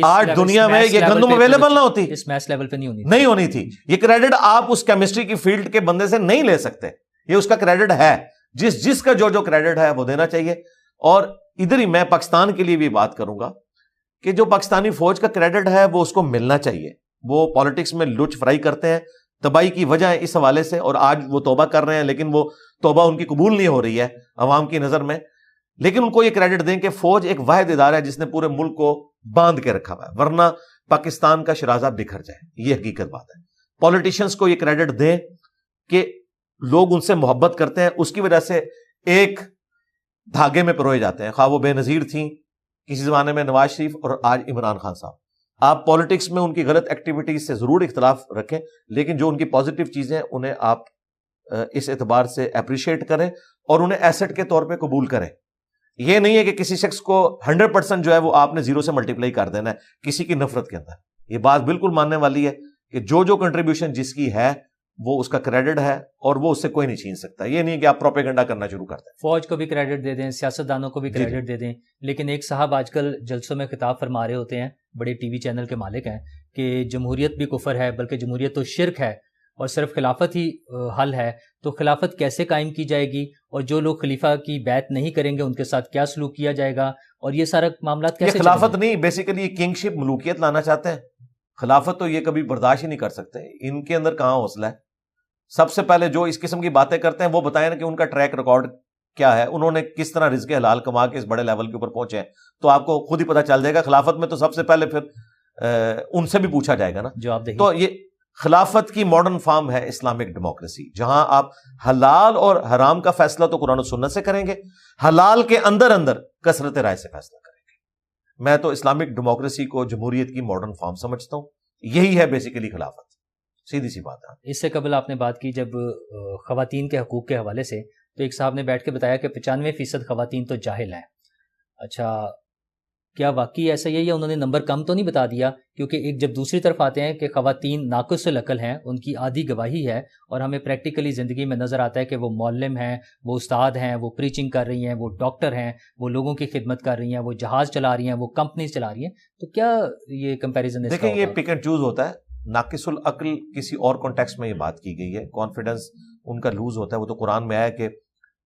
آج دنیا میں یہ گندم اویلیبل نہ ہوتی, اس میس لیول پہ نہیں ہونی تھی. یہ کریڈٹ آپ اس کیمسٹری کی فیلڈ کے بندے سے نہیں لے سکتے, یہ اس کا کریڈٹ ہے. جس کا جو کریڈٹ ہے وہ دینا چاہیے. اور ادھر ہی میں پاکستان کے لیے بھی بات کروں گا کہ جو پاکستانی فوج کا کریڈٹ ہے وہ اس کو ملنا چاہیے. وہ پالیٹکس میں لچ فرائی کرتے ہیں, تباہی کی وجہ ہے اس حوالے سے, اور آج وہ توبہ کر رہے ہیں لیکن وہ توبہ ان کی قبول نہیں ہو رہی ہے عوام کی نظر میں. لیکن ان کو یہ کریڈٹ دیں کہ فوج ایک واحد ادارہ ہے جس نے پورے ملک کو باندھ کے رکھا ہوا ہے, ورنہ پاکستان کا شرازہ بکھر جائے. یہ حقیقت بات ہے. پولیٹیشنز کو یہ کریڈٹ دیں کہ لوگ ان سے محبت کرتے ہیں, اس کی وجہ سے ایک دھاگے میں پروئے جاتے ہیں. خواہ وہ بے نظیر تھیں کسی زمانے میں نواز شریف اور آج عمران خان صاحب. آپ پالیٹکس میں ان کی غلط ایکٹیویٹیز سے ضرور اختلاف رکھیں, لیکن جو ان کی پازیٹیو چیزیں انہیں آپ اس اعتبار سے اپریشیٹ کریں اور انہیں ایسٹ کے طور پہ قبول کریں. یہ نہیں ہے کہ کسی شخص کو 100% جو ہے وہ آپ نے 0 سے ملٹیپلائی کر دینا ہے کسی کی نفرت کے اندر. یہ بات بالکل ماننے والی ہے کہ جو کنٹریبیوشن جس کی ہے وہ اس کا کریڈٹ ہے اور وہ اس سے کوئی نہیں چھین سکتا. یہ نہیں کہ آپ پروپیگنڈا کرنا شروع کر دیں. فوج کو بھی کریڈٹ دے دیں, سیاستدانوں کو بھی کریڈٹ دے دیں, لیکن ایک صاحب آج کل جلسوں میں خطاب فرما رہے ہوتے ہیں, بڑے ٹی وی چینل کے مالک ہیں, کہ جمہوریت بھی کفر ہے, بلکہ جمہوریت تو شرک ہے اور صرف خلافت ہی حل ہے. تو خلافت کیسے قائم کی جائے گی, اور جو لوگ خلیفہ کی بیعت نہیں کریں گے ان کے ساتھ کیا سلوک کیا جائے گا, اور یہ سارا معاملات کیسے؟ یہ خلافت نہیں, بیسیکلی یہ کنگ شپ ملوکیت لانا چاہتے ہیں. خلافت تو یہ کبھی برداشت ہی نہیں کر سکتے. ان کے اندر کہاں حوصلہ ہے. سب سے پہلے جو اس قسم کی باتیں کرتے ہیں وہ بتائیں نا کہ ان کا ٹریک ریکارڈ کیا ہے, انہوں نے کس طرح رزق حلال کما کے اس بڑے لیول کے اوپر پہنچے ہیں, تو آپ کو خود ہی پتہ چل جائے گا. خلافت میں تو سب سے پہلے پھر ان سے بھی پوچھا جائے گا نا جواب دیں. تو یہ خلافت کی ماڈرن فارم ہے اسلامک ڈیموکریسی, جہاں آپ حلال اور حرام کا فیصلہ تو قرآن و سنت سے کریں گے, حلال کے اندر کثرت رائے سے فیصلہ کریں گے. میں تو اسلامک ڈیموکریسی کو جمہوریت کی ماڈرن فارم سمجھتا ہوں. یہی ہے بیسیکلی خلافت, سیدھی سی بات ہے. اس سے قبل آپ نے بات کی جب خواتین کے حقوق کے حوالے سے, تو ایک صاحب نے بیٹھ کے بتایا کہ 95% خواتین تو جاہل ہیں. اچھا, کیا واقعی ایسا ہی ہے یا انہوں نے نمبر کم تو نہیں بتا دیا؟ کیونکہ ایک جب دوسری طرف آتے ہیں کہ خواتین ناقص العقل ہیں, ان کی آدھی گواہی ہے, اور ہمیں پریکٹیکلی زندگی میں نظر آتا ہے کہ وہ معلم ہیں, وہ استاد ہیں, وہ پریچنگ کر رہی ہیں, وہ ڈاکٹر ہیں, وہ لوگوں کی خدمت کر رہی ہیں, وہ جہاز چلا رہی ہیں, وہ کمپنیز چلا رہی ہیں. تو کیا یہ کمپیریزن؟ دیکھیں یہ پک اینڈ چوز ہوتا ہے. ناقص العقل کسی اور کانٹیکسٹ میں یہ بات کی گئی ہے, کانفیڈنس ان کا لوز ہوتا ہے. وہ تو قرآن میں آیا کہ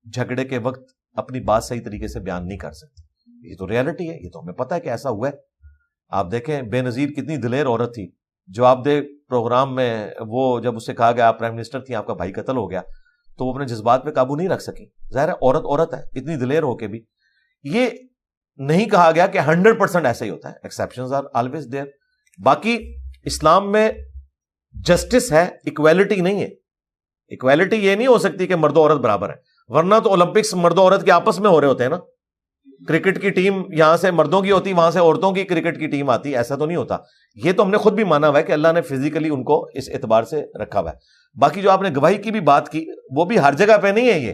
جھگڑے کے وقت اپنی بات صحیح طریقے سے بیان نہیں کر سکتے. یہ تو ریالٹی ہے, یہ تو ہمیں پتہ ہے کہ ایسا ہوا ہے. آپ دیکھیں بے نظیر کتنی دلیر عورت تھی, جواب دہ پروگرام میں وہ جب اسے کہا گیا آپ پرائم منسٹر تھی, آپ کا بھائی قتل ہو گیا, تو وہ اپنے جذبات پہ قابو نہیں رکھ سکی. ظاہر ہے عورت ہے, اتنی دلیر ہو کے بھی. یہ نہیں کہا گیا کہ 100% ایسا ہی ہوتا ہے, ایکسیپشنز آر آلویز دیئر. باقی اسلام میں جسٹس ہے, ایکویلٹی نہیں ہے. ایکویلٹی یہ نہیں ہو سکتی کہ مرد و عورت برابر ہے, ورنہ تو اولمپکس مرد و عورت کے آپس میں ہو رہے ہوتے ہیں نا. کرکٹ کی ٹیم یہاں سے مردوں کی ہوتی, وہاں سے عورتوں کی کرکٹ کی ٹیم آتی, ایسا تو نہیں ہوتا. یہ تو ہم نے خود بھی مانا ہوا ہے کہ اللہ نے فزیکلی ان کو اس اعتبار سے رکھا ہوا ہے. باقی جو آپ نے گواہی کی بھی بات کی, وہ بھی ہر جگہ پہ نہیں ہے. یہ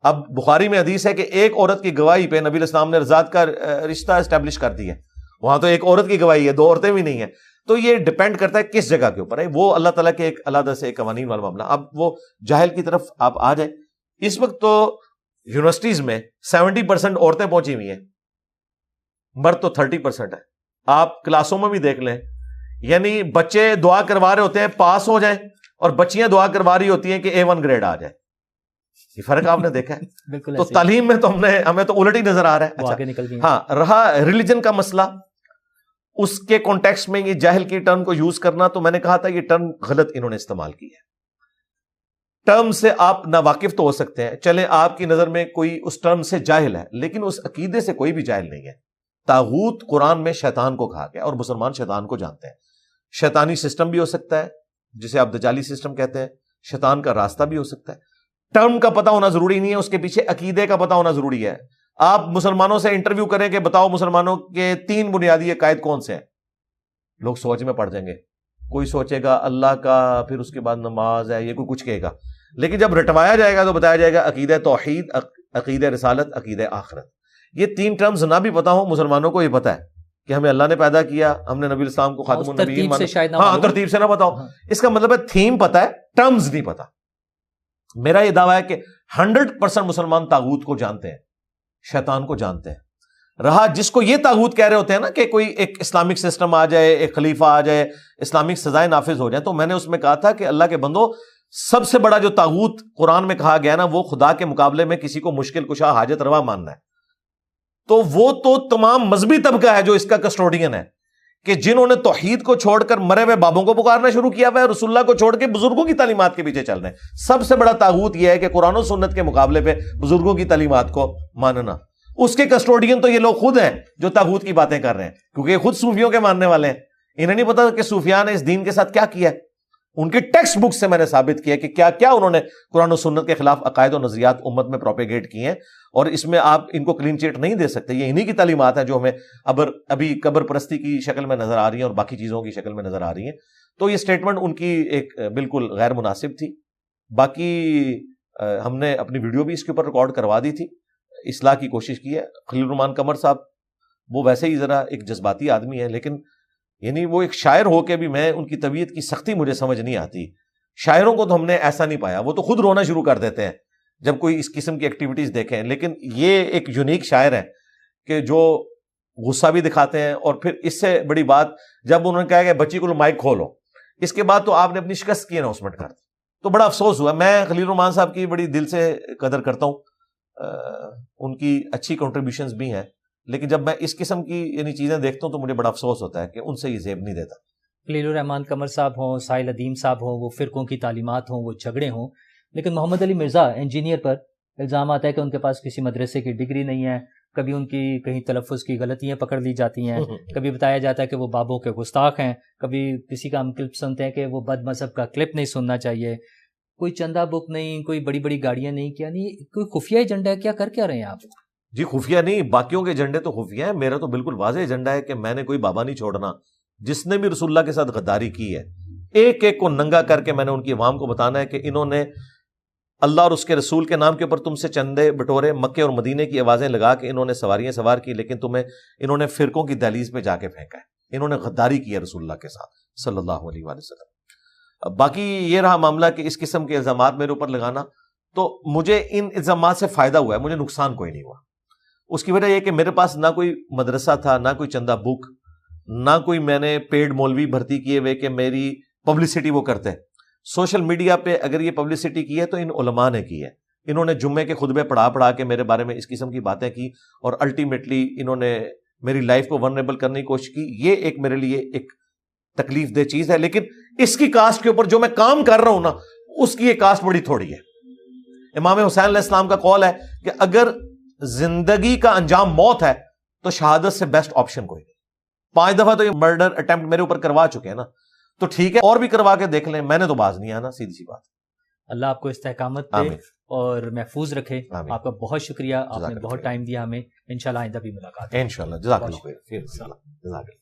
اب بخاری میں حدیث ہے کہ ایک عورت کی گواہی پہ نبی علیہ السلام نے رضاعت کا رشتہ اسٹیبلش کر دیا ہے. وہاں تو ایک عورت کی گواہی ہے, 2 عورتیں بھی نہیں ہیں. تو یہ ڈپینڈ کرتا ہے کس جگہ کے اوپر ہے. وہ اللہ تعالیٰ کے ایک علیحدہ سے ایک قوانین والا معاملہ. اب وہ جاہل کی طرف آپ آ جائیں, اس وقت تو یونیورسٹیز میں 70% عورتیں پہنچی ہوئی ہیں, مرد تو 30% ہے. آپ کلاسوں میں بھی دیکھ لیں, یعنی بچے دعا کروا رہے ہوتے ہیں پاس ہو جائیں, اور بچیاں دعا کروا رہی ہوتی ہیں کہ A1 گریڈ آ جائے. یہ فرق آپ نے دیکھا ہے. تو تعلیم میں تو ہمیں تو الٹ ہی نظر آ رہا ہے. اچھا, ہاں رہا ریلیجن کا مسئلہ, اس کے کانٹیکسٹ میں یہ جاہل کی ٹرم کو یوز کرنا، تو میں نے کہا تھا یہ ٹرم غلط انہوں نے استعمال کی ہے. ٹرم سے آپ ناواقف تو ہو سکتے ہیں، چلیں آپ کی نظر میں کوئی اس ٹرم سے جاہل ہے، لیکن اس عقیدے سے کوئی بھی جاہل نہیں ہے. طاغوت قرآن میں شیطان کو کہا گیا، اور مسلمان شیطان کو جانتے ہیں. شیطانی سسٹم بھی ہو سکتا ہے جسے آپ دجالی سسٹم کہتے ہیں، شیطان کا راستہ بھی ہو سکتا ہے. ٹرم کا پتہ ہونا ضروری نہیں ہے، اس کے پیچھے عقیدے کا پتہ ہونا ضروری ہے. آپ مسلمانوں سے انٹرویو کریں کہ بتاؤ مسلمانوں کے 3 بنیادی عقائد کون سے ہیں، لوگ سوچ میں پڑ جائیں گے. کوئی سوچے گا اللہ کا، پھر اس کے بعد نماز ہے، یہ کوئی کچھ کہے گا. لیکن جب رٹوایا جائے گا تو بتایا جائے گا عقیدہ توحید، عقیدہ رسالت، عقیدہ آخرت. یہ 3 ٹرمز نہ بھی پتا ہوں، مسلمانوں کو یہ پتا ہے کہ ہمیں اللہ نے پیدا کیا، ہم نے نبی الاسلام کو خاتم النبیین مانا. ہاں ترتیب سے نہ بتاؤ، اس کا مطلب ہے تھیم پتا ہے، ٹرمز نہیں پتا. میرا یہ دعویٰ ہے کہ 100% مسلمان طاغوت کو جانتے ہیں، شیطان کو جانتے ہیں. رہا جس کو یہ طاغوت کہہ رہے ہوتے ہیں نا کہ کوئی ایک اسلامک سسٹم آ جائے، ایک خلیفہ آ جائے، اسلامک سزائیں نافذ ہو جائیں، تو میں نے اس میں کہا تھا کہ اللہ کے بندو، سب سے بڑا جو طاغوت قرآن میں کہا گیا نا، وہ خدا کے مقابلے میں کسی کو مشکل کشا حاجت روا ماننا ہے. تو وہ تو تمام مذہبی طبقہ ہے جو اس کا کسٹوڈین ہے، کہ جنہوں نے توحید کو چھوڑ کر مرے ہوئے بابوں کو پکارنا شروع کیا ہوا ہے، رسول اللہ کو چھوڑ کے بزرگوں کی تعلیمات کے پیچھے چل رہے ہیں. سب سے بڑا طاغوت یہ ہے کہ قرآن و سنت کے مقابلے پہ بزرگوں کی تعلیمات کو ماننا. اس کے کسٹوڈین تو یہ لوگ خود ہیں جو طاغوت کی باتیں کر رہے ہیں، کیونکہ یہ خود صوفیوں کے ماننے والے ہیں. انہیں نہیں پتا کہ صوفیاء نے اس دین کے ساتھ کیا کیا ہے. ان کے ٹیکسٹ بک سے میں نے ثابت کیا کہ کیا کیا انہوں نے قرآن و سنت کے خلاف عقائد و نظریات امت میں پروپیگیٹ کیے ہیں، اور اس میں آپ ان کو کلین چیٹ نہیں دے سکتے. یہ انہی کی تعلیمات ہیں جو ہمیں ابھی قبر پرستی کی شکل میں نظر آ رہی ہیں اور باقی چیزوں کی شکل میں نظر آ رہی ہیں. تو یہ سٹیٹمنٹ ان کی ایک بالکل غیر مناسب تھی. باقی ہم نے اپنی ویڈیو بھی اس کے اوپر ریکارڈ کروا دی تھی، اصلاح کی کوشش کی ہے. خلیل الرحمان قمر صاحب وہ ویسے ہی ذرا ایک جذباتی آدمی ہے، لیکن یعنی وہ ایک شاعر ہو کے بھی میں ان کی طبیعت کی سختی مجھے سمجھ نہیں آتی. شاعروں کو تو ہم نے ایسا نہیں پایا، وہ تو خود رونا شروع کر دیتے ہیں جب کوئی اس قسم کی ایکٹیویٹیز دیکھیں. لیکن یہ ایک یونیک شاعر ہے کہ جو غصہ بھی دکھاتے ہیں، اور پھر اس سے بڑی بات جب انہوں نے کہا کہ بچی کو مائک کھولو، اس کے بعد تو آپ نے اپنی شکست کی اناؤنسمنٹ کر دی. تو بڑا افسوس ہوا. میں خلیل الرحمان صاحب کی بڑی دل سے قدر کرتا ہوں، ان کی اچھی کنٹریبیوشنز بھی ہیں، لیکن جب میں اس قسم کی یعنی چیزیں دیکھتا ہوں تو مجھے بڑا افسوس ہوتا ہے کہ ان سے یہ زیب نہیں دیتا. خلیل الرحمان قمر صاحب ہوں، سائل ادیم صاحب ہوں، وہ فرقوں کی تعلیمات ہوں، وہ جھگڑے ہوں، لیکن محمد علی مرزا انجینئر پر الزام آتا ہے کہ ان کے پاس کسی مدرسے کی ڈگری نہیں ہے. کبھی ان کی کہیں تلفظ کی غلطیاں پکڑ لی جاتی ہیں، کبھی بتایا جاتا ہے کہ وہ بابوں کے گستاخ ہیں، کبھی کسی کا ہم کلپ سنتے ہیں کہ وہ بد مذہب کا کلپ نہیں سننا چاہیے. کوئی چندہ بک نہیں، کوئی بڑی بڑی گاڑیاں نہیں، کیا نہیں، کوئی خفیہ ایجنڈا ہے؟ کیا کر کیا رہے ہیں آپ؟ جی خفیہ نہیں، باقیوں کے ایجنڈے تو خفیہ ہیں، میرا تو بالکل واضح ایجنڈا ہے کہ میں نے کوئی بابا نہیں چھوڑنا. جس نے بھی رسول اللہ کے ساتھ غداری کی ہے، ایک ایک کو ننگا کر کے میں نے ان کی عوام کو بتانا ہے کہ انہوں نے اللہ اور اس کے رسول کے نام کے اوپر تم سے چندے بٹورے مکے اور مدینے کی آوازیں لگا کے انہوں نے سواریاں سوار کی، لیکن تمہیں انہوں نے فرقوں کی دہلیز پہ جا کے پھینکا ہے. انہوں نے غداری کی ہے رسول اللہ کے ساتھ صلی اللہ علیہ وآلہ وسلم. باقی یہ رہا معاملہ کہ اس قسم کے الزامات میرے اوپر لگانا، تو مجھے ان الزامات سے فائدہ ہوا ہے، مجھے نقصان کوئی نہیں ہوا. اس کی وجہ یہ کہ میرے پاس نہ کوئی مدرسہ تھا، نہ کوئی چندہ بک، نہ کوئی میں نے پیڈ مولوی بھرتی کیے ہوئے کہ میری پبلسٹی وہ کرتے. سوشل میڈیا پہ اگر یہ پبلسٹی کی ہے تو ان علماء نے کی ہے. انہوں نے جمعے کے خطبے پڑھا کے میرے بارے میں اس قسم کی باتیں کی، اور الٹیمیٹلی انہوں نے میری لائف کو ورنریبل کرنے کی کوشش کی. یہ ایک میرے لیے ایک تکلیف دہ چیز ہے، لیکن اس کی کاسٹ کے اوپر جو میں کام کر رہا ہوں نا، اس کی یہ کاسٹ بڑی تھوڑی ہے. امام حسین علیہ السلام کا قول ہے کہ اگر زندگی کا انجام موت ہے تو شہادت سے بیسٹ آپشن کوئی نہیں. 5 دفعہ تو یہ مرڈر اٹیمپٹ میرے اوپر کروا چکے ہیں نا، تو ٹھیک ہے اور بھی کروا کے دیکھ لیں، میں نے تو باز نہیں آنا، سیدھی سی بات. اللہ آپ کو استحکامت دے اور محفوظ رکھے. آپ کا بہت شکریہ، آپ نے بہت ٹائم دیا ہمیں. انشاءاللہ آئندہ بھی ملاقات ہے. انشاءاللہ. جزاک اللہ خیر.